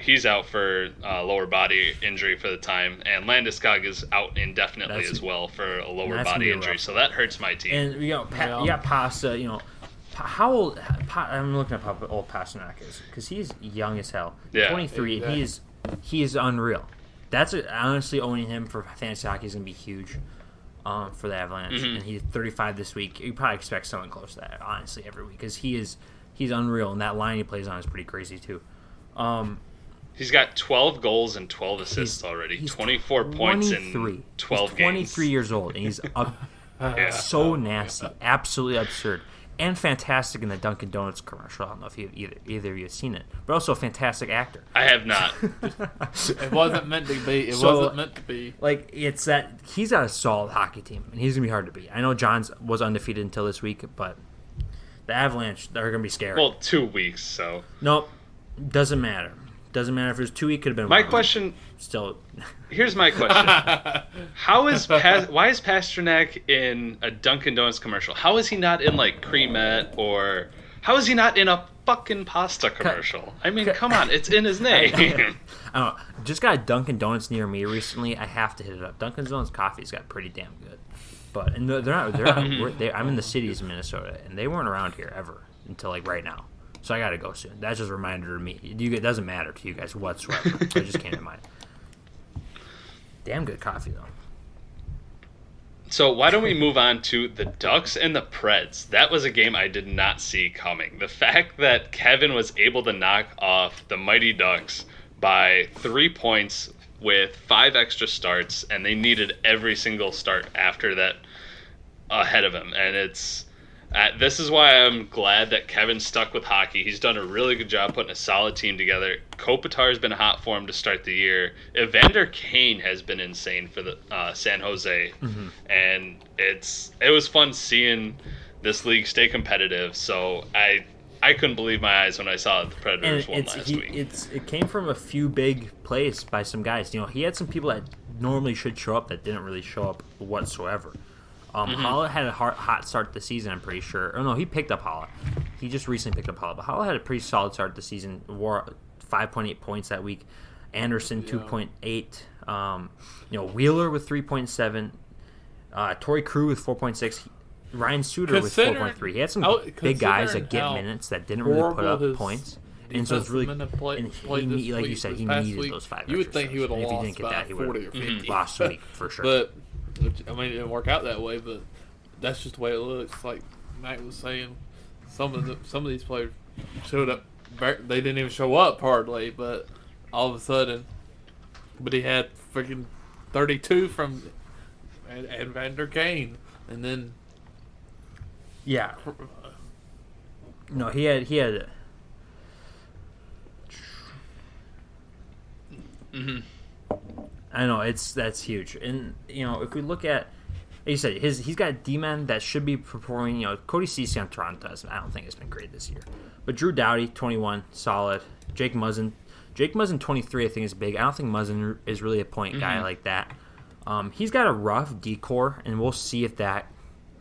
He's out for lower body injury for the time. And Landeskog is out indefinitely as well for a lower body injury. So that hurts my team. And, you got Pasta, how old, I'm looking up how old Pasternak is, because he's young as hell. Yeah. 23, exactly. and he is unreal. Honestly, owning him for fantasy hockey is going to be huge for the Avalanche. And he's 35 this week. You probably expect something close to that, honestly, every week, because he's unreal, and that line he plays on is pretty crazy, too. He's got 12 goals and 12 assists already. He's 24 points in 12 he's 23 games. years old, and he's so nasty, absolutely absurd, and fantastic in the Dunkin' Donuts commercial. I don't know if either of you have seen it, but also a fantastic actor. I have not. It wasn't meant to be. It wasn't meant to be. Like, it's that he's got a solid hockey team, and he's going to be hard to beat. I know Johns was undefeated until this week, but the Avalanche, they're going to be scary. Well, 2 weeks, so. Nope. Doesn't matter. Doesn't matter if it was 2 weeks. Could have been. My one. question. Still. Here's my question. Why is Pasternak in a Dunkin' Donuts commercial? How is he not in like Cremette, or how is he not in a fucking pasta commercial? I mean, come on, it's in his name. I don't know. Just got a Dunkin' Donuts near me recently. I have to hit it up. Dunkin' Donuts coffee's got pretty damn good, but and they're not. I'm in the cities of Minnesota, and they weren't around here ever until like right now. So I gotta go soon. That's just a reminder to me. It doesn't matter to you guys whatsoever. It just came to mind. Damn good coffee though. So why don't we move on to the Ducks and the Preds? That was a game I did not see coming. The fact that Kevin was able to knock off the Mighty Ducks by 3 points with 5 extra starts, and they needed every single start after that ahead of him. And this is why I'm glad that Kevin stuck with hockey. He's done a really good job putting a solid team together. Kopitar's been hot for him to start the year. Evander Kane has been insane for the San Jose. And it was fun seeing this league stay competitive. So I couldn't believe my eyes when I saw the Predators won last week. It came from a few big plays by some guys. He had some people that normally should show up that didn't really show up whatsoever. Holla had a hot start to the season, I'm pretty sure. Oh, no, he picked up Holla. He just recently picked up Holla. But Holla had a pretty solid start to the season. Wore 5.8 points that week. Anderson, 2.8. Wheeler with 3.7. Torrey Krug with 4.6. Ryan Suter with 4.3. He had some big guys that get minutes that didn't really put up points. And so it's really, like you said, he needed those 5 You would think he would have lost if he didn't get that, he would 40 or 50. lost a week for sure. But I mean, it didn't work out that way. But that's just the way it looks. Like Matt was saying, some of these players showed up. They didn't even show up hardly, but all of a sudden, he had freaking 32 from Evander Kane, and then yeah, no, he had. I know that's huge, and if we look at, like you said, he's got D-men that should be performing. Cody Ceci on Toronto I don't think it's been great this year, but Drew Doughty 21 solid. Jake Muzzin 23 I think is big. I don't think Muzzin is really a point guy like that. He's got a rough D-core, and we'll see if that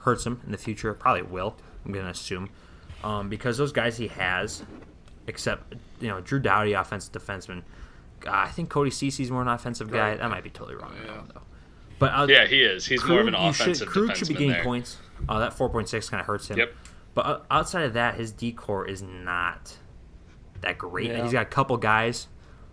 hurts him in the future. It probably will. I'm gonna assume because those guys he has, except Drew Doughty, offensive defenseman. I think Cody Ceci's more an offensive guy. That might be totally wrong. I don't know. But yeah, he is. He's more of an offensive defenseman. Krug should be getting points. That 4.6 kind of hurts him. Yep. But outside of that, his D-core is not that great. Yeah. He's got a couple guys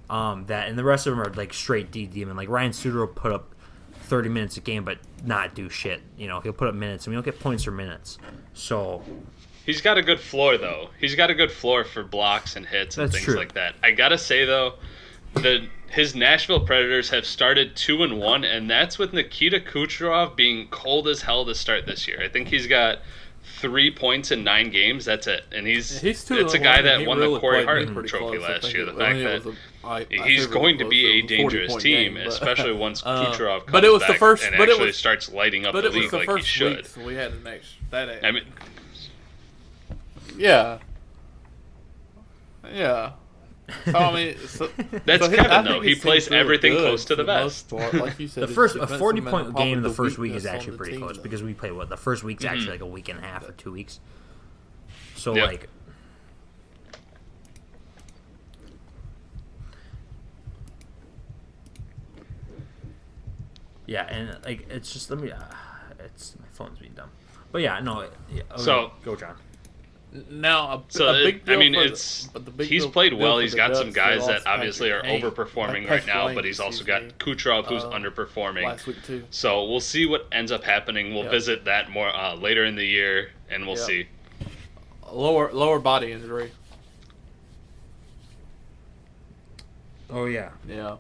and the rest of them are like straight D-demon. Like Ryan Suter will put up 30 minutes a game, but not do shit. He'll put up minutes, and we don't get points or minutes. So he's got a good floor, though. He's got a good floor for blocks and hits and things like that. I gotta say, though, his Nashville Predators have started 2-1, and that's with Nikita Kucherov being cold as hell to start this year. I think he's got 3 points in 9 games. That's it. And it's a 2-1, guy that he won really the Corey played Hart pretty trophy close. I last think year. The fact that he's favored going to close be a to dangerous 40-point team, game, but- especially once Kucherov comes but it was back the first, and but actually it was, starts lighting up but the it was league the like he first should. week, so we had to make that. I mean, Yeah. So, I mean, that's I Kevin think though. He his plays team's really everything good close to the for vest. most part. Like you said, The his first a defensive 40-point men are game in the probably first week is weakness on actually the pretty team, close though. because we play the first week's actually like a week and a half or 2 weeks. So Yep. like. Yeah, and like it's just it's my phone's being dumb, but yeah, no. So- go John. Now, So a big deal I mean, for he's played well. He's got some guys that lost obviously are Patrick overperforming Kane, right now, Patrick but he's Kane, also got Kucherov who's underperforming. last week too. So we'll see what ends up happening. We'll Yep. visit that more later in the year, and we'll Yep. see. Lower body injury. Oh yeah, Yeah.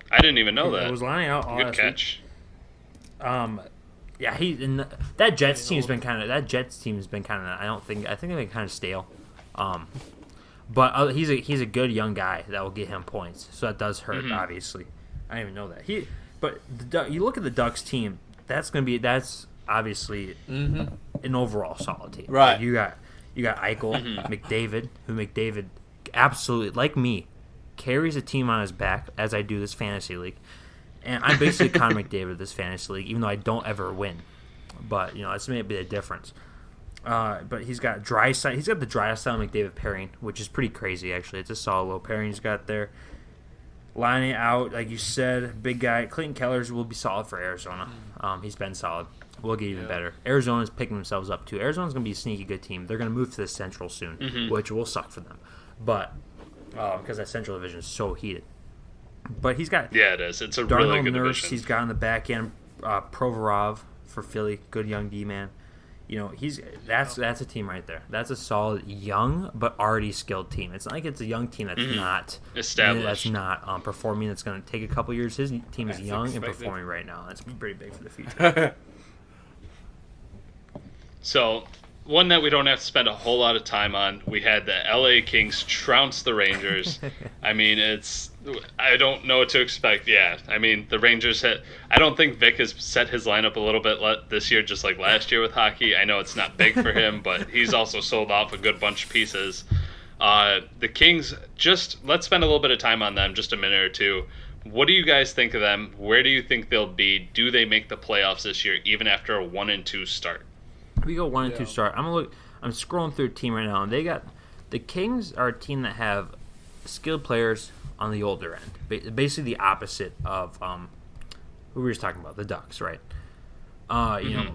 I didn't even know It that. was lining out all Good last catch. week. Yeah, that Jets team's been kind of. I think they've been kind of stale. But he's a good young guy that will get him points. So that does hurt, obviously. I didn't even know that. But you look at the Ducks team. That's obviously an overall solid team. Right. Like, you got Eichel, McDavid absolutely, like me, carries a team on his back as I do this fantasy league. And I'm basically Connor McDavid this fantasy league, even though I don't ever win. But that's maybe the difference. But he's got Drysdale. He's got the Drysdale McDavid pairing, which is pretty crazy actually. It's a solid little pairing he's got there. Lining out, like you said, big guy. Clayton Kellers will be solid for Arizona. He's been solid. We'll get even better. Arizona's picking themselves up too. Arizona's gonna be a sneaky good team. They're gonna move to the Central soon, which will suck for them. But because that Central division is so heated. But he's got Yeah, it is. It's a Darnell really good Nurse. division. He's got on the back end Provorov for Philly, good young D man. That's a team right there. That's a solid young but already skilled team. It's not like it's a young team that's not Established. That's not performing. That's going to take a couple years. His team is That's young expected. and performing right now. That's pretty big for the future. So, one that we don't have to spend a whole lot of time on, we had the LA Kings trounce the Rangers. I mean, I don't know what to expect. Yeah, I mean, the Rangers I don't think Vic has set his lineup a little bit this year, just like last year with hockey. I know it's not big for him, but he's also sold off a good bunch of pieces. The Kings, let's spend a little bit of time on them, just a minute or two. What do you guys think of them? Where do you think they'll be? Do they make the playoffs this year, even after a 1-2 start? We go 1-2 start. I'm scrolling through a team right now, and the Kings are a team that have skilled players on the older end. Basically the opposite of who we were just talking about, the Ducks, right?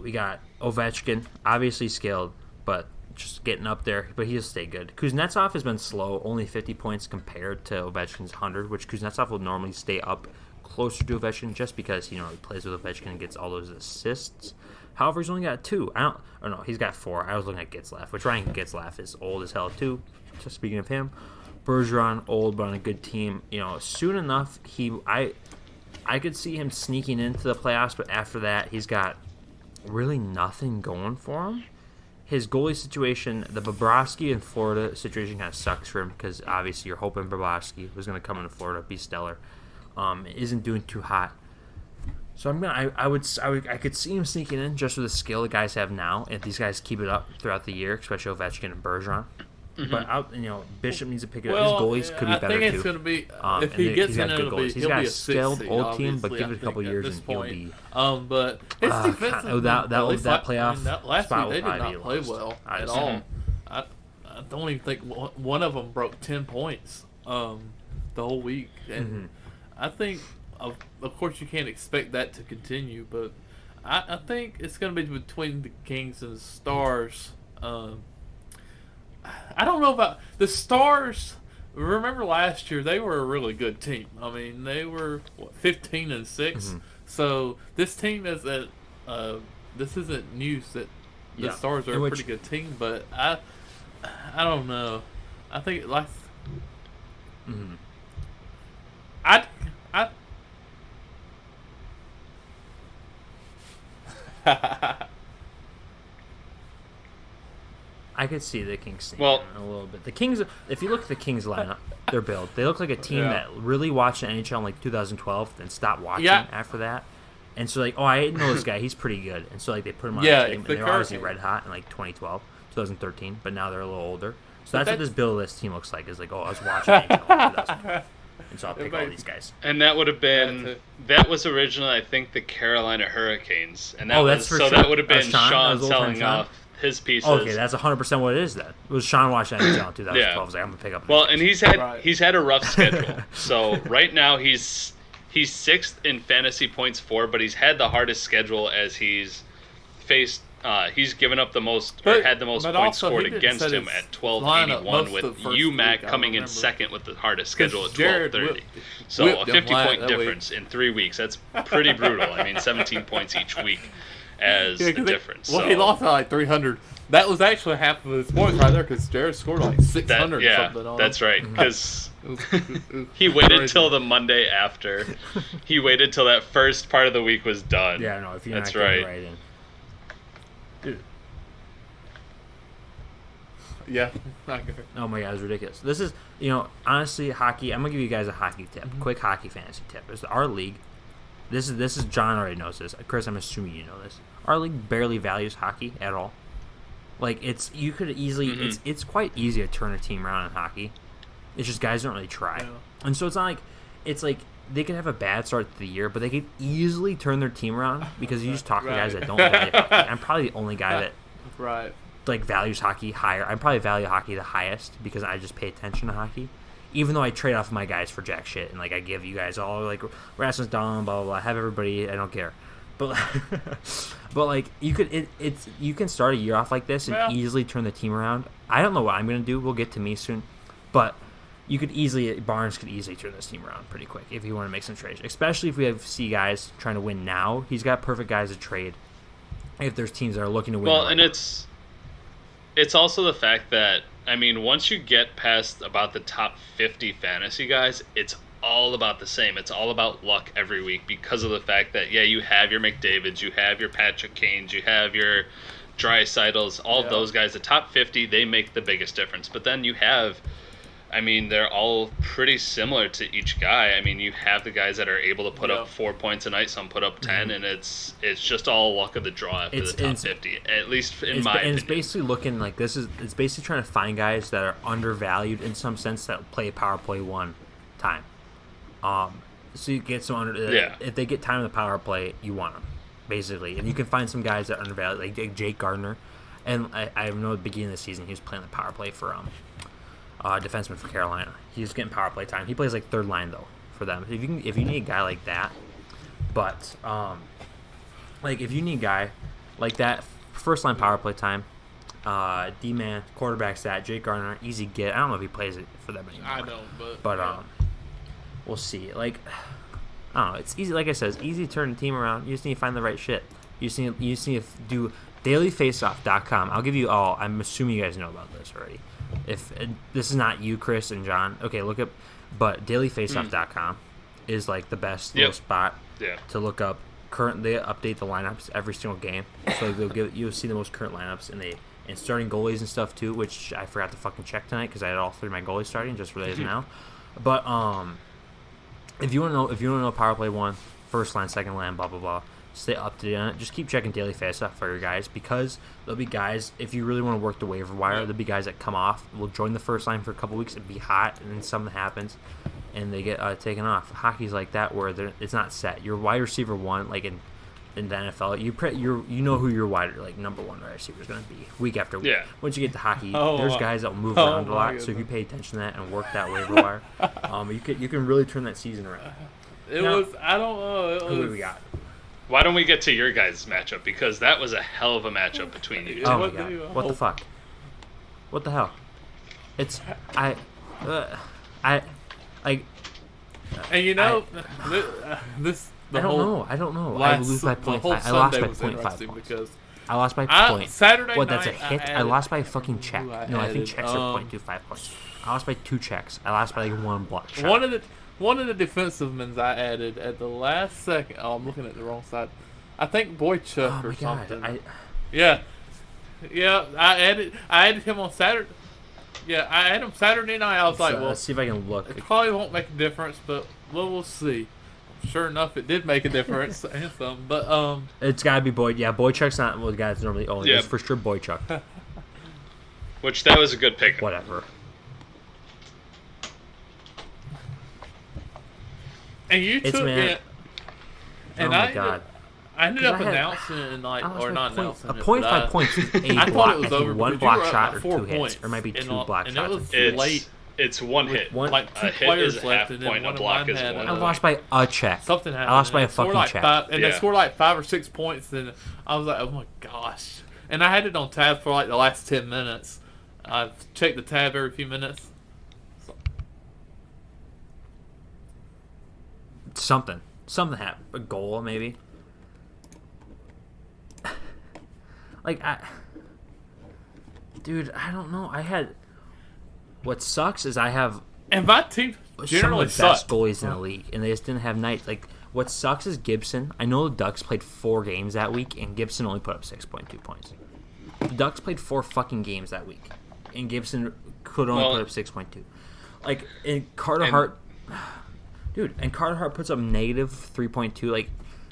We got Ovechkin, obviously skilled, but just getting up there, but he'll stay good. Kuznetsov has been slow, only 50 points compared to Ovechkin's 100, which Kuznetsov will normally stay up closer to Ovechkin just because he plays with Ovechkin and gets all those assists. However, he's only got 2. He's got 4. I was looking at Getzlaf, which Ryan Getzlaf is old as hell too. Just speaking of him, Bergeron, old but on a good team. Soon enough, I could see him sneaking into the playoffs, but after that, he's got really nothing going for him. His goalie situation, the Bobrovsky in Florida situation, kind of sucks for him because obviously you're hoping Bobrovsky was going to come into Florida, be stellar. Isn't doing too hot. So I could see him sneaking in just with the skill the guys have now. If these guys keep it up throughout the year, especially Ovechkin and Bergeron. But Bishop needs to pick it up. His goalies could be better too. I think it's going to be if he gets in, he'll be a skilled 6 old team, but obviously, give it a couple I think, years at this and he'll point. be. But his defensive that playoff last spot week they will did probably not be play lost. well I at just- all. I don't even think one of them broke 10 points the whole week, and I think of course you can't expect that to continue, but I think it's going to be between the Kings and the Stars. I don't know about the Stars. Remember last year they were a really good team. I mean they were 15-6. So this team is this isn't news that the Stars are a pretty good team, but I don't know. I think like I I could see the Kings sneaking Well, a little bit. The Kings, if you look at the Kings lineup, they're built. They look like a team that really watched the NHL in like 2012, then stopped watching after that. And so like, oh, I know this guy. He's pretty good. And so like they put him on the team. And they were obviously red hot in like 2012, 2013, but now they're a little older. So that's what this build of this team looks like. Is like, oh, I was watching NHL in 2012. And so I'll pick all these guys. And that would have been that was originally, I think, the Carolina Hurricanes, and that was for sure. That would have been Sean selling off his pieces. Okay, that's 100% what it is. Then it was Sean watching NHL in 2012. I was like, I'm gonna pick up. Well, and he's had a rough schedule. So right now he's sixth in fantasy points for, but he's had the hardest schedule as he's faced. He's given up the most, or had the most points scored against him at 1281, with UMac coming in second with the hardest schedule at 1230. So a 50-point difference in 3 weeks. That's pretty brutal. I mean, 17 points each week as a difference. He lost by like 300. That was actually half of his points right there because Gerrit scored like 600 or something on that's right. Because he waited till the Monday after. He waited till that first part of the week was done. Yeah, no, if you're that's not right. right in. Dude. Yeah. Oh my god, it's ridiculous. This is, honestly, hockey. I'm gonna give you guys a hockey tip, quick hockey fantasy tip. It's our league. This is John already knows this. Chris, I'm assuming you know this. Our league barely values hockey at all. Like you could easily, it's quite easy to turn a team around in hockey. It's just guys don't really try, and so it's not like it's like they could have a bad start to the year, but they could easily turn their team around because you just talk to guys that don't value hockey. I'm probably the only guy that like values hockey higher. I probably value hockey the highest because I just pay attention to hockey. Even though I trade off my guys for jack shit and like I give you guys all like Rasmus Dahlin, blah blah blah, have everybody, I don't care. But like you can start a year off like this and easily turn the team around. I don't know what I'm gonna do. We'll get to me soon, but Barnes could easily turn this team around pretty quick if you want to make some trades, especially if we see guys trying to win now. He's got perfect guys to trade if there's teams that are looking to win. Well, and it's also the fact that, I mean, once you get past about the top 50 fantasy guys, it's all about the same. It's all about luck every week because of the fact that, you have your McDavids, you have your Patrick Kanes, you have your Dreisaitl's, all of those guys. The top 50, they make the biggest difference. But then you have, I mean, they're all pretty similar to each guy. I mean, you have the guys that are able to put up 4 points a night, some put up 10, and it's just all luck of the draw after the top 50, at least in my opinion. It's basically looking like it's basically trying to find guys that are undervalued in some sense that play power play one time. So you get some if they get time in the power play, you want them, basically. And you can find some guys that are undervalued, like Jake Gardner. And I know at the beginning of the season, he was playing the power play for defenseman for Carolina. He's getting power play time. He plays like third line though for them. If you need a guy like that, but like if you need a guy like that, first line power play time, D-man, quarterback stat, Jake Gardner, easy get. I don't know if he plays it for them anymore. I don't, but we'll see. Like I don't know. It's easy. Like I said, it's easy to turn the team around. You just need to find the right shit. You just need to do dailyfaceoff.com. I'll give you all. I'm assuming you guys know about this already. If this is not you, Chris and John, okay, look up. But dailyfaceoff.com is like the best little spot to look up. Currently, update the lineups every single game, so you'll see the most current lineups and starting goalies and stuff too, which I forgot to fucking check tonight because I had all three of my goalies starting, just realized now. But if you want to know power play one, first line, second line, blah blah blah. Stay up to date on it. Just keep checking daily faceoff for your guys because there'll be guys, if you really want to work the waiver wire, there'll be guys that come off, will join the first line for a couple weeks and be hot, and then something happens and they get taken off. Hockey's like that where it's not set. Your wide receiver one, like in the NFL, you know who your number one wide receiver is going to be week after week. Yeah. Once you get to hockey, there's guys that will move around a lot. So if you pay attention to that and work that waiver wire, you can really turn that season around. I don't know. Who do we got? Why don't we get to your guys' matchup? Because that was a hell of a matchup between you two. Oh my god. What the fuck? What the hell? It's... And you know, I don't know. I lose by 0.5. I lost by 0.5 points. Because I lost by point. Saturday what, that's night, a hit? I lost by a fucking check. No, I think checks are 0.25 points. I lost by 2 checks. I lost by like 1 block shot. One of the defensive men I added at the last second. Oh, I'm looking at the wrong side. I think Boychuk or something. God. Yeah, I added him on Saturday. Yeah, I had him Saturday night. I was like, well, let's see if I can look. it probably won't make a difference, but we'll see. Sure enough, it did make a difference and some. But it's gotta be Boyd. Yeah, Boychuk's not the guy that's normally owned. Yeah. It's for sure Boychuk. Which that was a good pick. Whatever. and you It's took man. it, and Oh my god. I ended up I had- announcing it and like, I lost or my not point. announcing A it. point, but 5 points, a I block. thought it was I think over one because block you were shot up or 4 2 hits, points, or maybe and, 2 block and shots. it was It's late. it's one hit. one- Like 2 a hit players is a left, half and then point. A one of block mine is had, one. I lost by a check. Something happened. I lost by and a they scored fucking like check. 5, and Yeah. they scored like 5 or 6 points. And I was like, oh my gosh! And I had it on tab for like the last 10 minutes. I've checked the tab every few minutes. Something happened. A goal, maybe. Dude, I don't know. What sucks is I have And my team some generally of the best sucked. goalies in the league, and they just didn't have nights. Like, what sucks is Gibson. I know the Ducks played 4 games that week, and Gibson only put up 6.2 points. The Ducks played 4 fucking games that week, and Gibson could only put up 6.2. Like, and Carter Hart, dude, and Carter Hart puts up negative 3.2. Like,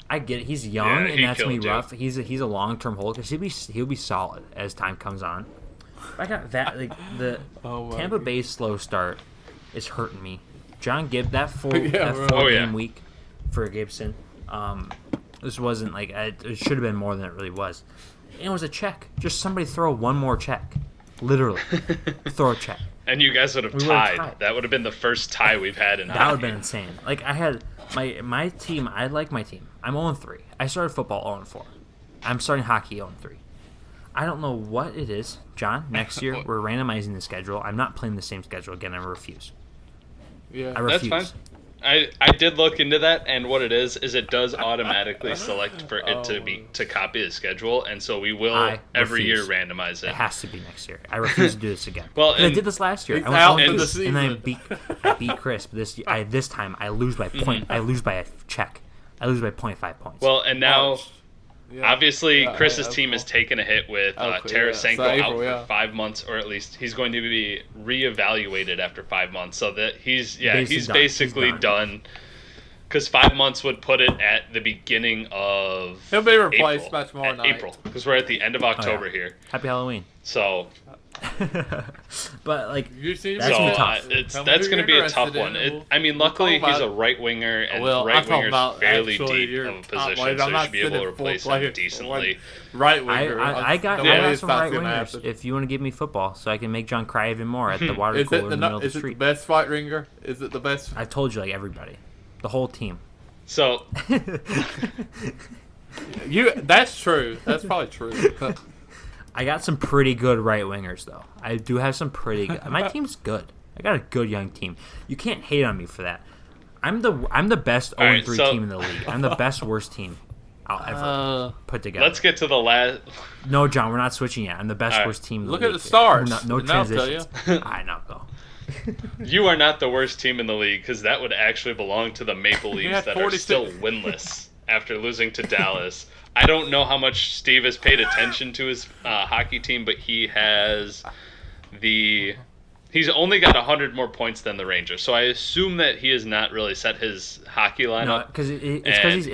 I get it. He's young, Yeah, and he that's gonna be killed you. rough. He's a long term hold because he'll be solid as time comes on. I got that the Oh, my Tampa God. Bay's slow start is hurting me. John Gibb that four Yeah, that bro. 4 Oh, game yeah. week for Gibson. This wasn't like it should have been more than it really was. And it was a check. Just somebody throw one more check. Literally, throw a check. And you guys would have We would've tied. tied. That would have been the first tie we've had in That would have hockey. been insane. Like I had my team. I like my team. I'm 0-3. I started football 0-4. I'm starting hockey 0-3. I don't know what it is, John. Next year we're randomizing the schedule. I'm not playing the same schedule again. I refuse. Yeah. I That's refuse. fine. I did look into that, and what it is it does automatically select for it to copy the schedule, and so we will I every year refuse. randomize It it. has to be next year. I refuse to do this again. Well, 'Cause I and did this last year. he's I went out 0-2, for the and I season. beat Chris. But this time I lose by point. I lose by a check. I lose by 0.5 points. Well, and now Yeah. obviously Yeah, Chris's that's team has taken a hit with Okay, yeah. Tarasenko So out April, for yeah. 5 months, or at least he's going to be reevaluated after 5 months. So that he's Basically done. basically He's done. Because 5 months would put it at the beginning of He'll be replaced April, by tomorrow at night. April, because we're at the end of October here. Happy Halloween. So But like You see, That's gonna be tough. that's going to be a tough one. I mean, luckily talk he's a about- right winger, and Well, right I'm talking winger's about fairly actually deep your of a top position, players. so I'm he not should be able to sending replace full him players. decently. Right winger. I got Nobody some thought right it's gonna wingers. happen. If you want to give me football, so I can make John cry even more at the water Is cooler it in the the middle of the is it the street. best right winger? Is it the best? I told you, like everybody, the whole team. So That's true. That's probably true. I got some pretty good right wingers, though. I do have some pretty good. My team's good. I got a good young team. You can't hate on me for that. I'm the best 0-3 All right, so- team in the league. I'm the best worst team I'll ever put together. let's get to the last. No, John, we're not switching yet. I'm the best All right. worst team in the Look league. at the stars. No And I'll tell transitions. I know, go. You are not the worst team in the league, because that would actually belong to the Maple Leafs had that are 46 still winless after losing to Dallas. I don't know how much Steve has paid attention to his hockey team, but he's only got 100 more points than the Rangers. So I assume that he has not really set his hockey No, lineup. because it's because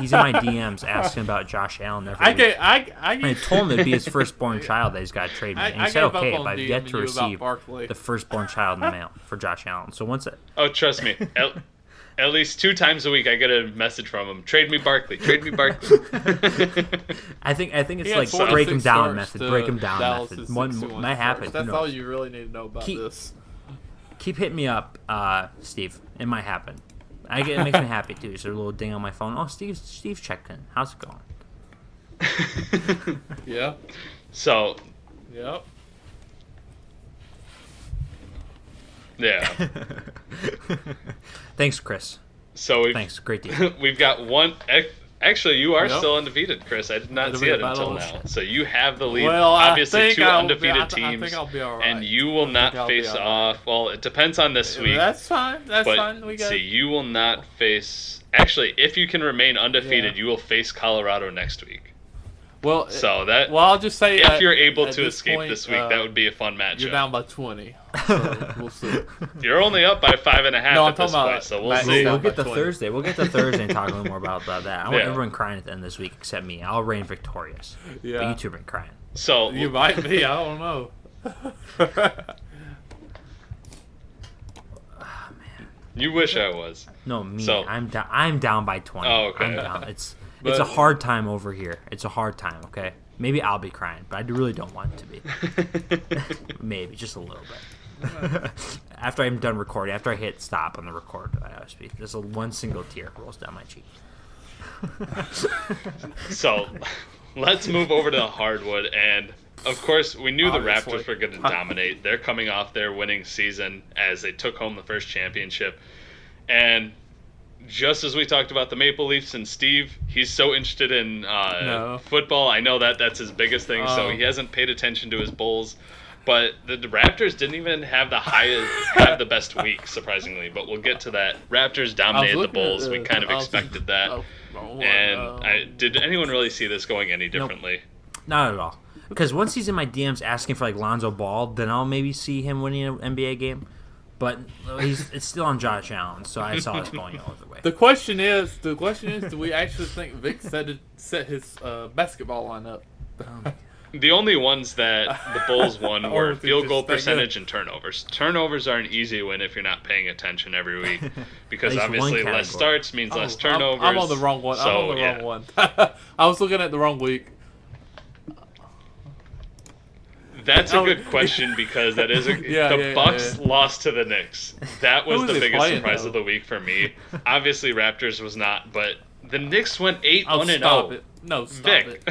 he's in my DMs asking about Josh Allen. Every I week. get. I told him it'd be his firstborn child that he's got to trade me. And he I said gave up okay, on but I've yet DMing to you about receive Barkley. the firstborn child in the mail for Josh Allen. So once Oh, trust me. At least 2 times a week, I get a message from him. Trade me Barkley. Trade me Barkley. I think it's He had like 46 break him down starts method. to Break him down Dallas's method. One 61 might happen. starts. Who That's all knows? you really need to know about this. Keep hitting me up, Steve. It might happen. It makes me happy too. There's a little ding on my phone. Oh, Steve's checked in. How's it going? Yeah. So, Yep. yeah. Thanks, Chris. So Thanks. Great deal. we've got one. Actually, you are Yep. still undefeated, Chris. I did not see it until now. So you have the lead. Well, I Obviously, think 2 I'll be- undefeated I teams, think I'll be all right. and you will not I'll be face all right. off. Well, it depends on this week. That's fine. That's but fine. We got. see, you will not face. Actually, if you can remain undefeated, Yeah. you will face Colorado next week. Well, So that I'll just say if you're able at to escape point, this week, that would be a fun matchup. You're down by 20. So we'll see. You're only up by 5.5 No, I'm at this talking about point, so we'll Matt see. We'll down get by to 20. Thursday. We'll get to Thursday and talk a little more about that. I want Yeah. everyone crying at the end of this week except me. I'll reign victorious. Yeah. But you two have been crying. So You might be. I don't know. you wish I was. No, me. So- I'm down by 20. Oh, okay. I'm down. It's But- a hard time over here. It's a hard time, okay? Maybe I'll be crying, but I really don't want to be. Maybe, just a little bit. After I'm done recording, after I hit stop on the record, I always speak. There's one single tear rolls down my cheek. So let's move over to the hardwood. And, of course, we knew the Obviously. Raptors were going to dominate. They're coming off their winning season as they took home the first championship. And just as we talked about the Maple Leafs and Steve, he's so interested in football. I know that's his biggest thing, so he hasn't paid attention to his Bulls. But the Raptors didn't even have the best week, surprisingly. But we'll get to that. Raptors dominated the Bulls. We kind of expected that. Did anyone really see this going any differently? Not at all. Because once he's in my DMs asking for like Lonzo Ball, then I'll maybe see him winning an NBA game. But it's still on Josh Allen, so I saw it going all the way. The question is, do we actually think Vic set his basketball lineup? The only ones that the Bulls won Or were was it field just goal that percentage and turnovers. Turnovers are an easy win if you're not paying attention every week, because At least one obviously less category. starts means less turnovers. I'm on the wrong one. So, wrong one. I was looking at the wrong week. That's a good question because that is the Bucks lost to the Knicks. That was Who the was they biggest playing, surprise though? of the week for me. Obviously, Raptors was not, but the Knicks went 8-1-0. Stop it. No, stop Vic.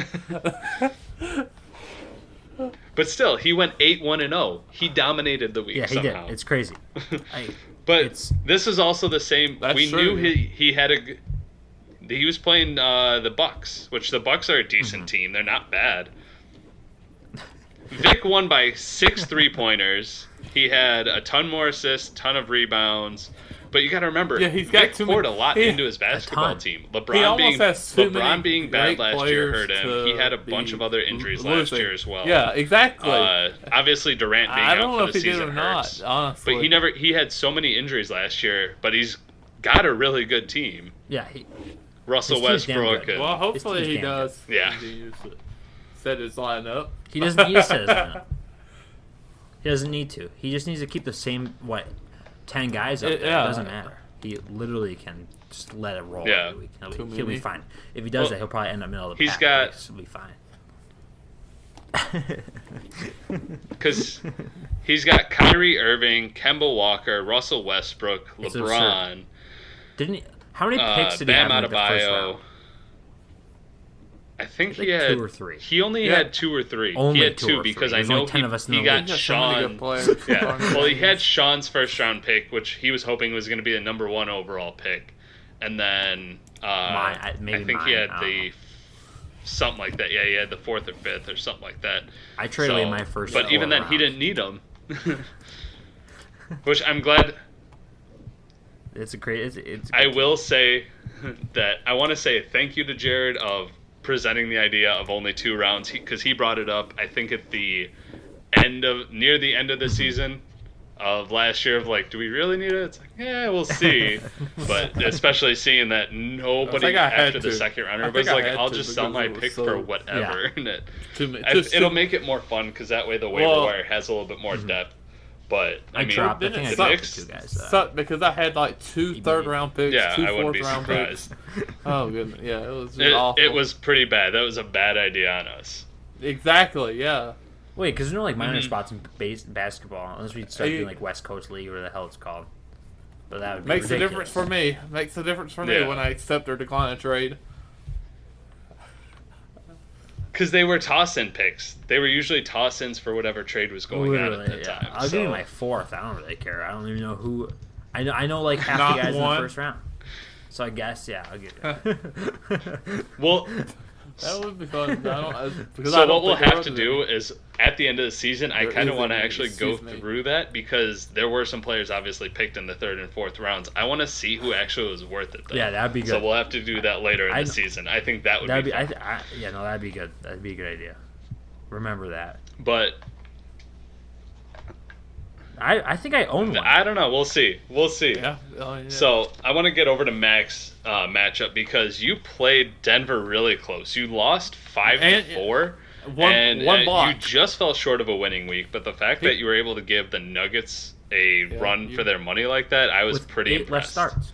it. But still, he went 8-1-0. He dominated the week Yeah, he somehow. did. It's crazy. But this is also the same. That's We true. knew he had he was playing the Bucks, which the Bucks are a decent team. They're not bad. Vic won by 6 3-pointers. He had a ton more assists, ton of rebounds. But you got to remember, he's got Vic too poured a many- lot into his basketball ton. team. He almost has too many being bad great last year players hurt him. He to had a bunch be of other injuries losing. last year as well. Yeah, exactly. Obviously, Durant being I out don't know for if the he did season or not, hurts. honestly. But he had so many injuries last year, but he's got a really good team. Yeah, Russell His team's damn Westbrook. good. And, Well, hopefully His he team's damn does. Yeah. Continue to set his lineup. he doesn't need to set his lineup. He doesn't need to. He just needs to keep the same 10 guys up there. Yeah. It doesn't matter. He literally can just let it roll Yeah. every week. Too He'll be many. fine. If he does that, he'll probably end up middle of the he's pack. got- He'll be fine. Because he's got Kyrie Irving, Kemba Walker, Russell Westbrook, It's LeBron, Didn't he? How many picks did he have Bam in the first Adebayo. round? I think Like he had 2 or 3. He only Yeah. had 2 or 3. Only he had 2 two or because 3. I There's know only 10 of us in he the got league. He's got so many Sean. good players. Yeah, well, he had Sean's first round pick, which he was hoping was going to be the number 1 overall pick, and then I think he mine, had I don't the something like that. Yeah, he had the 4th or 5th or something like that. I traded away my first. But even 4 then, he rounds. didn't need them. Which I'm glad. It's a great. It's I will say that I want to say thank you to Jared of presenting the idea of only 2 rounds because he brought it up. I think at the near the end of the season of last year of like, do we really need it? It's like, yeah, we'll see. But especially seeing that nobody think I had after the to. second round, I everybody's think I like, had I'll to just sell because my it was pick so- for whatever. And it'll make it more fun because that way the waiver Well- wire has a little bit more depth. But I mean, dropped. I didn't think I it dropped suck? the 2 guys. Sucked because I had like 2 third-round picks, yeah, 2 I wouldn't be fourth-round picks. surprised. Oh goodness, yeah, it was just awful. It was pretty bad. That was a bad idea on us. exactly, yeah. Wait, because there's no like minor Mhm. spots in basketball unless we start Hey. doing like West Coast League or whatever the hell it's called. But that would be Makes a ridiculous. difference for me. Makes a difference for me Yeah. when I accept or decline a trade. Because they were toss-in picks. They were usually toss-ins for whatever trade was going on at Literally, the yeah. time. I'll so. give you my 4th. I don't really care. I don't even know who. I know like half Not the guys in one. the first round. So I guess I'll give you. Well, That would be fun. So what we'll have to do is, at the end of the season, I kind of want to actually go through that because there were some players obviously picked in the 3rd and 4th rounds. I want to see who actually was worth it, though. Yeah, that'd be good. So we'll have to do that later in the season. I think that would be fun. That'd be good. That'd be a good idea. Remember that. But I think I own one. I don't know. We'll see. Yeah. So I want to get over to Mac's matchup because you played Denver really close. You lost 5-4. One block. You just fell short of a winning week. But the fact that you were able to give the Nuggets a run for their money like that, I was pretty impressed. Left starts.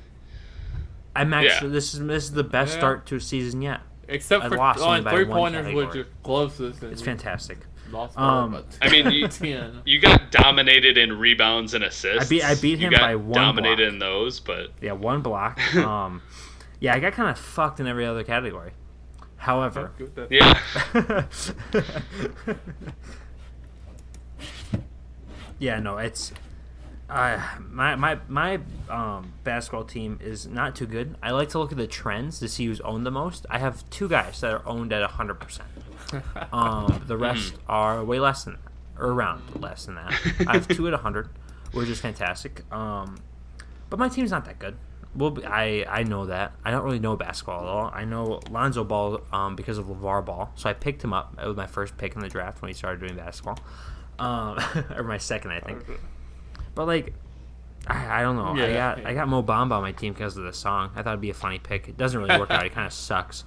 I'm actually this is the best start to a season yet. Except for on 3-pointers, which are closest. It's fantastic. I mean, you got dominated in rebounds and assists. I beat him by one dominated block. in those, but one block. I got kind of fucked in every other category. However, it's my basketball team is not too good. I like to look at the trends to see who's owned the most. I have 2 guys that are owned at 100%. The rest are way less than that, or around less than that. I have 2 at 100, which is fantastic. But my team's not that good. I know that. I don't really know basketball at all. I know Lonzo Ball because of LeVar Ball, so I picked him up. It was my first pick in the draft when he started doing basketball, or my second, I think. But I don't know. I got Mo Bamba on my team because of the song. I thought it'd be a funny pick. It doesn't really work out. It kind of sucks.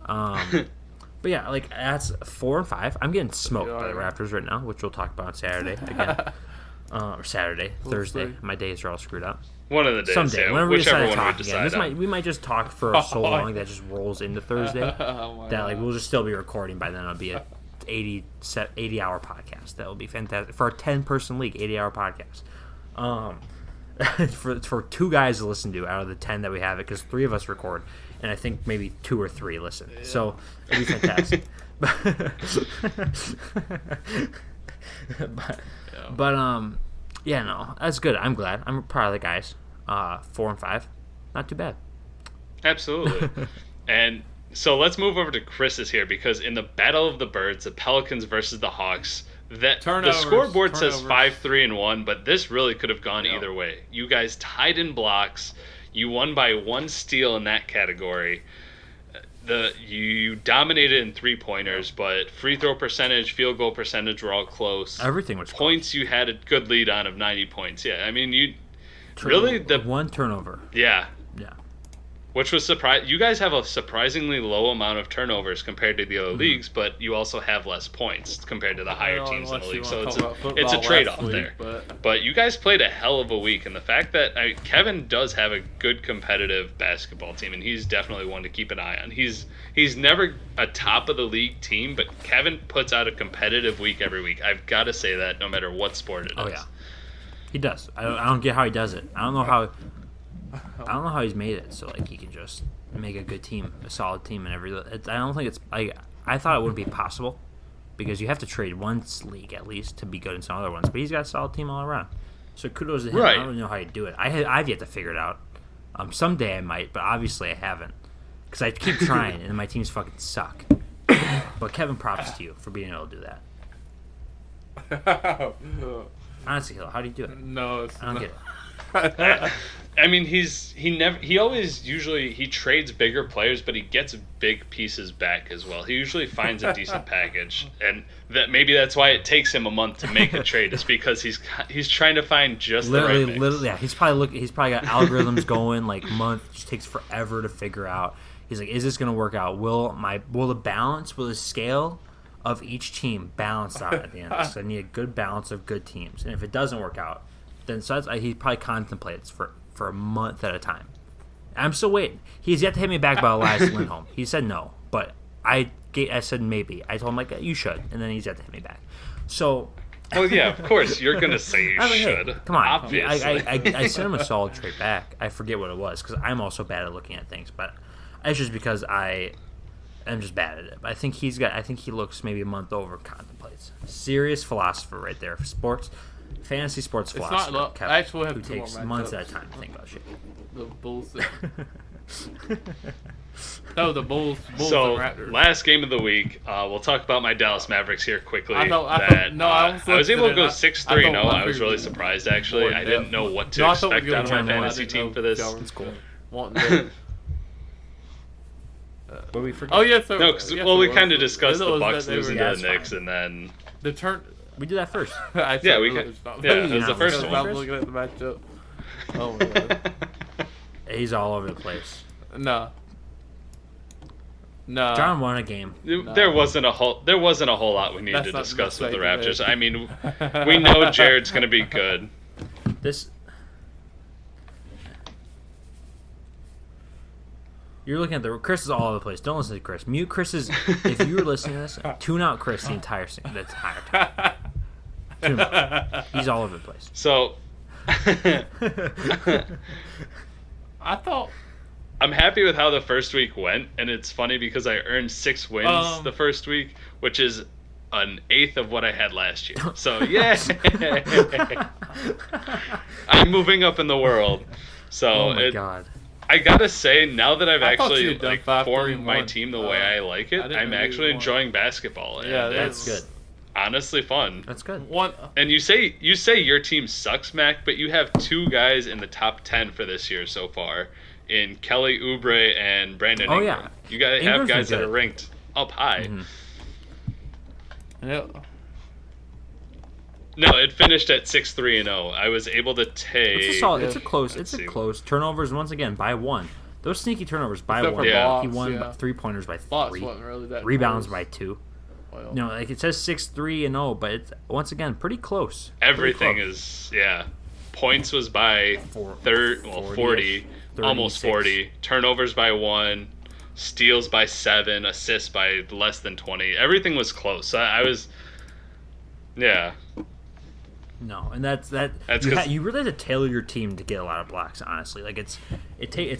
But yeah, that's 4 and 5. I'm getting smoked by the Raptors right now, which we'll talk about on Saturday again. Or Thursday. My days are all screwed up. One of the days. Someday, whenever we decide to talk again. We might just talk for so long that just rolls into Thursday. That we'll just still be recording by then. It'll be a 80-hour podcast. That will be fantastic for a 10-person league. 80-hour podcast. For 2 guys to listen to out of the 10 that we have it, because 3 of us record, and I think maybe 2 or 3 listen. Yeah. So it'll be fantastic. That's good. I'm glad. I'm proud of the guys. 4 and 5, not too bad. Absolutely. And so let's move over to Chris's here, because in the Battle of the Birds, the Pelicans versus the Hawks, the scoreboard says 5-3-1, but this really could have gone either way. You guys tied in blocks. You won by 1 steal in that category. You dominated in 3-pointers, but free throw percentage, field goal percentage were all close. Everything was points close. You had a good lead on of 90 points. Yeah, I mean one turnover. Yeah. Yeah. Which was surprising. You guys have a surprisingly low amount of turnovers compared to the other leagues, but you also have less points compared to the higher teams in the league. So it's a trade-off there. But you guys played a hell of a week, and the fact that Kevin does have a good competitive basketball team, and he's definitely one to keep an eye on. He's never a top of the league team, but Kevin puts out a competitive week every week. I've got to say that no matter what sport it is. Oh yeah, he does. I don't get how he does it. I don't know how he's made it so he can just make a good team, a solid team, and everything. I don't think it's I thought it wouldn't be possible because you have to trade one league at least to be good in some other ones. But he's got a solid team all around. So kudos to him. Right. I don't really know how you do it. I've yet to figure it out. Someday I might, but obviously I haven't because I keep trying and my teams fucking suck. But Kevin, props to you for being able to do that. Honestly, how do you do it? No, I don't get it. I mean, he trades bigger players, but he gets big pieces back as well. He usually finds a decent package, and that's why it takes him a month to make a trade. Is because he's trying to find just the right mix. Yeah, he's probably got algorithms going month. Just takes forever to figure out. He's like, is this going to work out? Will the scale of each team balance out at the end? So I need a good balance of good teams, and if it doesn't work out, then he probably contemplates for a month at a time. I'm still waiting. He's yet to hit me back by Elias Lindholm. He said no, but I said maybe. I told him you should, and then he's yet to hit me back. So. Well, yeah, of course you're gonna say you should. Hey, come on, obviously. I sent him a solid trade back. I forget what it was because I'm also bad at looking at things, but it's just because I'm just bad at it. But I think he looks maybe a month over, contemplates. Serious philosopher right there for sports. Fantasy sports philosopher, Kevin, who takes months at a time to think about shit. The bullshit. No, the Bulls So, and Raptors. last game of the week, we'll talk about my Dallas Mavericks here quickly. I was able to go 6-3-0. I was really figured surprised, actually. I didn't know what to I thought expect we'd go out of my 1-1. fantasy I didn't team know for this. y'all were It's cool. wanting to- What we forget? Oh yes, sir. No, because yes, we it was. kind of discussed It the was Bucks that they were- losing Yeah, to the that's Knicks, fine. and then The turn. We did that first. Yeah, we can. can- yeah, it was the first Stop one. looking at the matchup. Oh my god. He's all over the place. No. No. John won a game. there wasn't a whole lot we needed That's to not discuss with the mistaken, Raptors. man. I mean, we know Jared's going to be good. This. You're looking at Chris is all over the place. Don't listen to Chris. Mute Chris's. If you were listening to this, tune out Chris the entire time. Tune him out. He's all over the place. So, I thought. I'm happy with how the first week went, and it's funny because I earned 6 wins the first week, which is an eighth of what I had last year. So, yeah. I'm moving up in the world. So, Oh my god. I gotta say, now that I've I thought actually you had done 5, 3, formed and my 1. team the way I like it, I didn't I'm know you actually won. enjoying basketball. And Yeah, That's it's good. honestly fun. That's good. One. And you say your team sucks, Mac, but you have 2 guys in the top 10 for this year so far, in Kelly Oubre and Brandon Oh, Ingram. yeah. You guys have Ingram's guys been that are good. ranked up high. Mhm. Yeah. No, it finished at 6-3-0. I was able to take. It's a solid. It's a close. Let's It's see. a close. Turnovers once again by 1. Those sneaky turnovers by Except 1. for Yeah. He blocks, won yeah. 3-pointers by Blocks 3. wasn't really that Rebounds close. by 2. Well, No, like it says 6-3-0, but it's once again pretty close. Everything Pretty close. is, yeah. Points was by 40, 40-ish, almost 36. 40. Turnovers by 1, steals by 7, assists by less than 20. Everything was close. So I was, yeah. No, and that's That's you, 'cause- you really have to tailor your team to get a lot of blocks. Honestly, like it's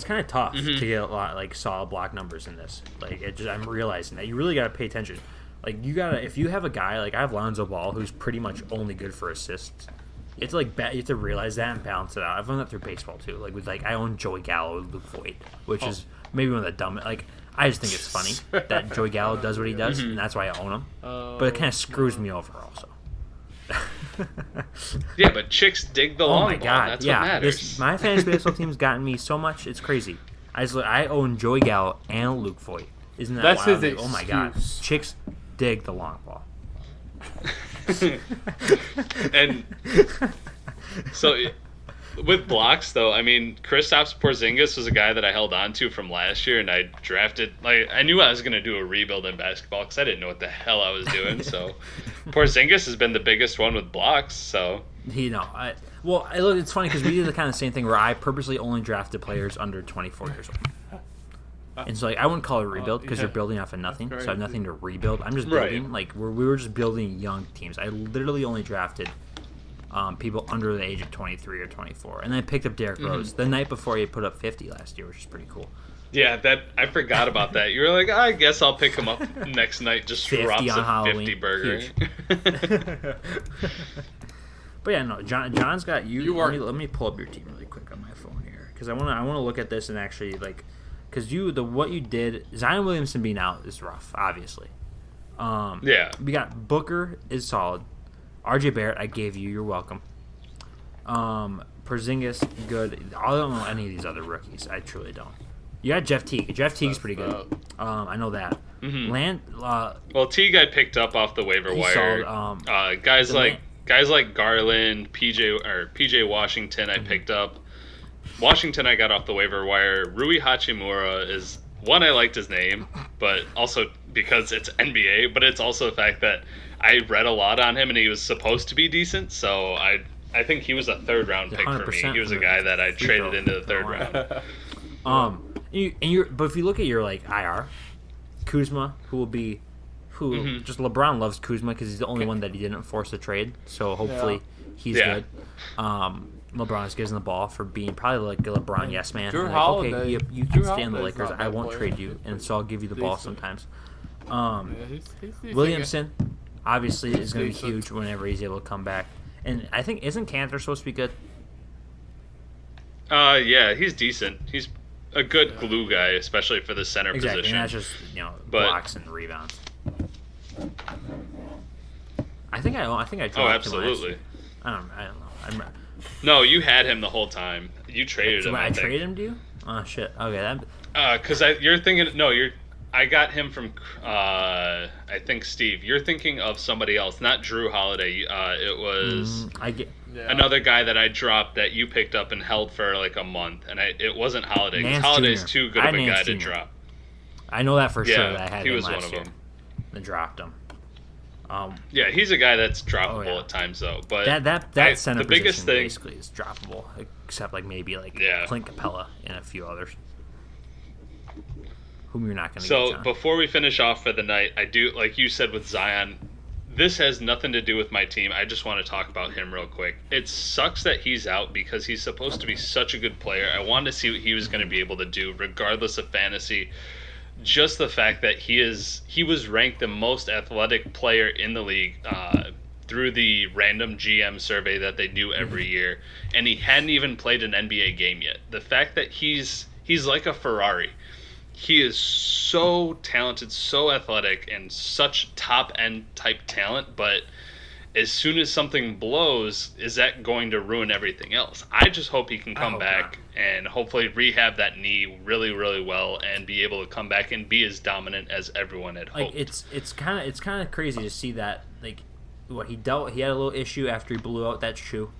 kind of tough Mm-hmm. to get a lot like solid block numbers in this. Like I'm realizing that you really got to pay attention. Like you gotta if you have a guy like I have Lonzo Ball who's pretty much only good for assists. You have to you have to realize that and balance it out. I've run that through baseball too. Like with I own Joey Gallo and Luke Voigt, which is maybe one of the dumbest. Like I just think it's funny that Joey Gallo does what he does, Mm-hmm. and that's why I own him. But it kind of screws me over also. Yeah, but chicks dig the Oh long my ball. god! That's Yeah, what matters. my fantasy baseball team's gotten me so much. It's crazy. I own Joey Gallo and Luke Voigt. Isn't that That's wild? his Oh my god! excuse. Chicks dig the long ball. And so with blocks, though, I mean, Kristaps Porzingis was a guy that I held on to from last year, and I drafted. Like, I knew I was going to do a rebuild in basketball because I didn't know what the hell I was doing. So Porzingis has been the biggest one with blocks. So Look, it's funny because we did the kind of same thing where I purposely only drafted players under 24 years old. And so, I wouldn't call it a rebuild because yeah. you're building off of nothing. So I have crazy. nothing to rebuild. I'm just Right. building. Like we were just building young teams. I literally only drafted people under the age of 23 or 24, and then I picked up Derrick Rose the night before he put up 50 last year, which is pretty cool. yeah, I forgot about that. You were like, I guess I'll pick him up next night. Just 50 drops on a Halloween. 50 burger. But yeah, no, John's got you. You let, are- me, let me pull up your team really quick on my phone here because I want to look at this and actually because what you did, Zion Williamson being out is rough, obviously. Yeah. We got Booker is solid. RJ Barrett, I gave you. You're welcome. Porzingis, good. I don't know any of these other rookies. I truly don't. You got Jeff Teague. Jeff Teague's pretty good. I know that. Mm-hmm. Well, Teague I picked up off the waiver He's wire. solid. Guys like Garland, PJ Washington I picked up. Washington I got off the waiver wire. Rui Hachimura is one, I liked his name, but also because it's NBA, but it's also the fact that I read a lot on him and he was supposed to be decent, so I think he was a third round pick for me. He was a guy that I traded into the third round. But if you look at your IR, Kuzma, just LeBron loves Kuzma because he's the only one that he didn't force a trade. So hopefully he's Yeah. good. LeBron just gives him the ball for being probably like a LeBron yes man. Drew Like, Holiday- okay, you Drew can stay on the Holiday's Lakers. not I bad won't player. trade you, and so I'll give you the ball Decent. sometimes. Yeah, he's Williamson obviously is going to be decent. huge whenever he's able to come back. And I think isn't Cantor supposed to be good? Yeah, he's decent. a good glue guy, especially for the center Exactly, position. and that's just blocks and rebounds. I think I dropped him last absolutely. year. I don't know. No, you had him the whole time. You traded him. I traded him to you? Oh shit. Okay, because you're thinking I got him from I think Steve. You're thinking of somebody else, not Drew Holiday. It was another guy that I dropped that you picked up and held for like a month, and it wasn't Holiday. Because Holiday's Jr. too good of a guy to drop. I know that for sure. That I had he him was last one of year. them. I dropped him. Yeah, he's a guy that's droppable at times though. But that center the biggest position thing basically is droppable, except like maybe Clint Capella and a few others, whom you're not going to get. So before we finish off for the night, I do, like you said with Zion, this has nothing to do with my team. I just want to talk about him real quick. It sucks that he's out because he's supposed to be such a good player. I wanted to see what he was going to be able to do, regardless of fantasy. Just the fact that he was ranked the most athletic player in the league through the random GM survey that they do every year, and he hadn't even played an NBA game yet. The fact that he's like a Ferrari. He is so talented, so athletic, and such top-end type talent, but as soon as something blows, is that going to ruin everything else? I just hope he can come back and hopefully rehab that knee really, really well and be able to come back and be as dominant as everyone had hoped. It's kind of crazy to see that he had a little issue after he blew out that shoe.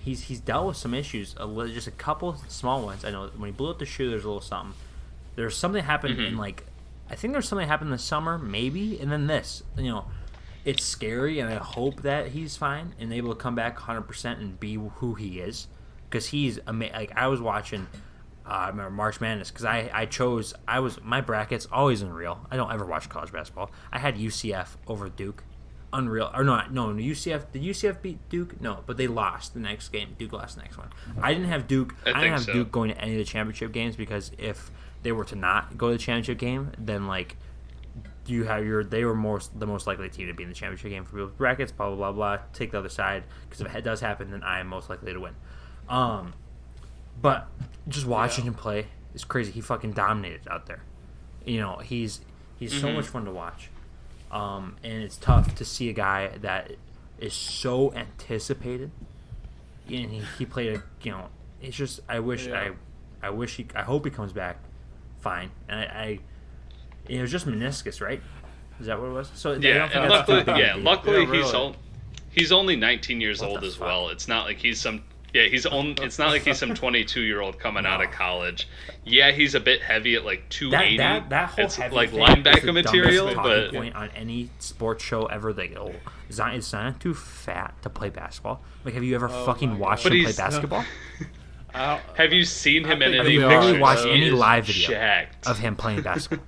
He's dealt with some issues, just a couple small ones. I know when he blew out the shoe, there's a little something. There's something happened in I think there's something happened this summer maybe, and then this. It's scary, and I hope that he's fine and able to come back 100% and be who he is, because he's amazing. I was watching, I remember March Madness, because my bracket's always unreal. I don't ever watch college basketball. I had UCF over Duke, unreal. Or no, UCF did UCF beat Duke? No, but they lost the next game. Duke lost the next one. I didn't have Duke. I didn't have Duke going to any of the championship games, because if they were to not go to the championship game, then they were the most likely team to be in the championship game for people's brackets, blah blah blah blah. Take the other side, because if it does happen, then I am most likely to win. But just watching him play is crazy. He fucking dominated out there. He's so much fun to watch. And it's tough to see a guy that is so anticipated. And he played it's just I hope he comes back fine. And it was just meniscus, right? Is that what it was? So luckily he's only 19 years old as well. It's not like he's some 22-year-old coming out of college. Yeah, he's a bit heavy at 280. That whole it's heavy like thing linebacker is the material, dumbest but point on any sports show ever. Is Zion too fat to play basketball? Have you ever fucking watched him play basketball? Have you seen him in any? Have you barely watched any live video jacked. of him playing basketball?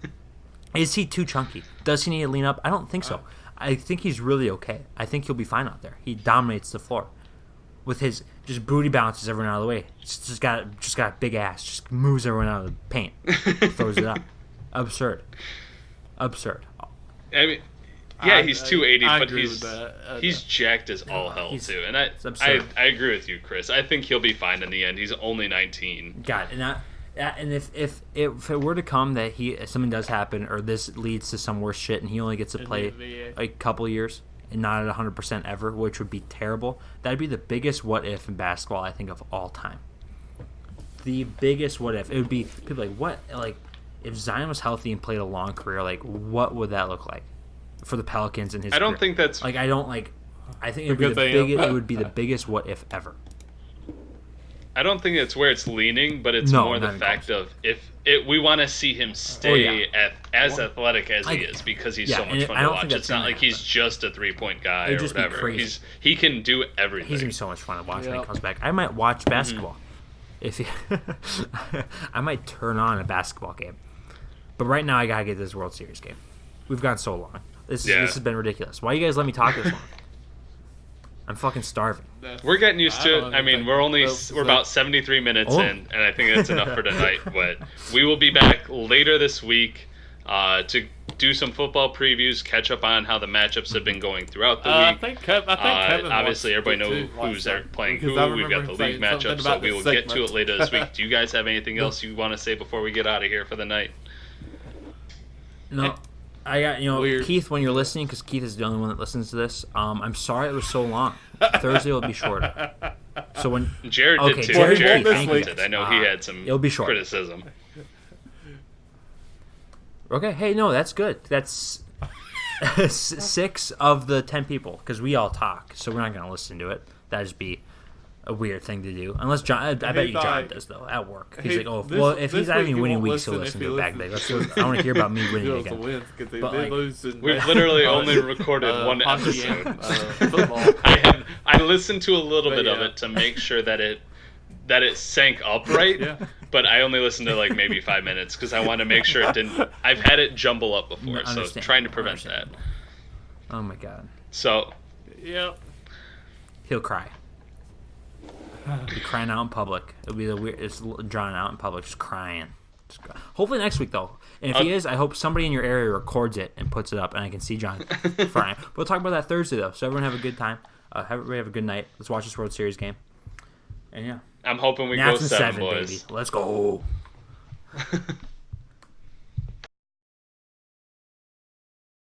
Is he too chunky? Does he need to lean up? I don't think so. I think he's really okay. I think he'll be fine out there. He dominates the floor with his just booty bounces everyone out of the way. Just got a big ass. Just moves everyone out of the paint. Throws it up. Absurd. I mean, yeah, he's 280, but he's jacked as all hell too. And I agree with you, Chris. I think he'll be fine in the end. He's only 19. Got it. And if it were to come that something does happen, or this leads to some worse shit, and he only gets to play a couple years and not at 100% ever, which would be terrible. That'd be the biggest what if in basketball, I think, of all time. The biggest what if. It would be people what if Zion was healthy and played a long career, what would that look like for the Pelicans and his I don't career? think that's I think it would be the biggest what if ever. I don't think it's where it's leaning, but it's more the fact of we want to see him stay as athletic as he is, because he's so much fun to watch. It's not like he's just a 3-point guy or whatever. He can do everything. He's gonna be so much fun to watch when he comes back. I might watch basketball. I might turn on a basketball game. But right now I gotta get this World Series game. We've gone so long. This has been ridiculous. Why you guys let me talk this long? I'm fucking starving. We're getting used to it. I mean, we're about 73 minutes in, and I think that's enough for tonight. But we will be back later this week. to do some football previews, catch up on how the matchups have been going throughout the week. I think Kevin obviously, everybody knows who's playing who. We've got the league matchup, so we will get to it later this week. Do you guys have anything else you want to say before we get out of here for the night? No. I got, Weird. Keith, when you're listening, because Keith is the only one that listens to this, I'm sorry it was so long. Thursday will be shorter. So when Jared did too. Jared commented. I know he had some it'll be short. criticism. Okay, hey, no, that's good. That's 6 of the 10 people, because we all talk, so we're not going to listen to it. That'd just be a weird thing to do. Unless John, I bet you John does, though, at work. He's like, if he's having winning weeks, he'll listen to it back day. I want to hear about me winning again. But, we've literally only recorded one episode. Football. I listened to a little bit of it to make sure that it sank up right. Yeah. But I only listened to like maybe 5 minutes because I wanted to make sure it didn't. I've had it jumble up before, so trying to prevent that. Oh my god. So. Yep. He'll cry. He'll be crying out in public. It'll be the weirdest, drawn out in public, just crying. Hopefully next week though. And if he is, I hope somebody in your area records it and puts it up, and I can see John crying. We'll talk about that Thursday though. So everyone have a good time. Everybody have a good night. Let's watch this World Series game. And yeah. I'm hoping we go 7, boys. Baby. Let's go.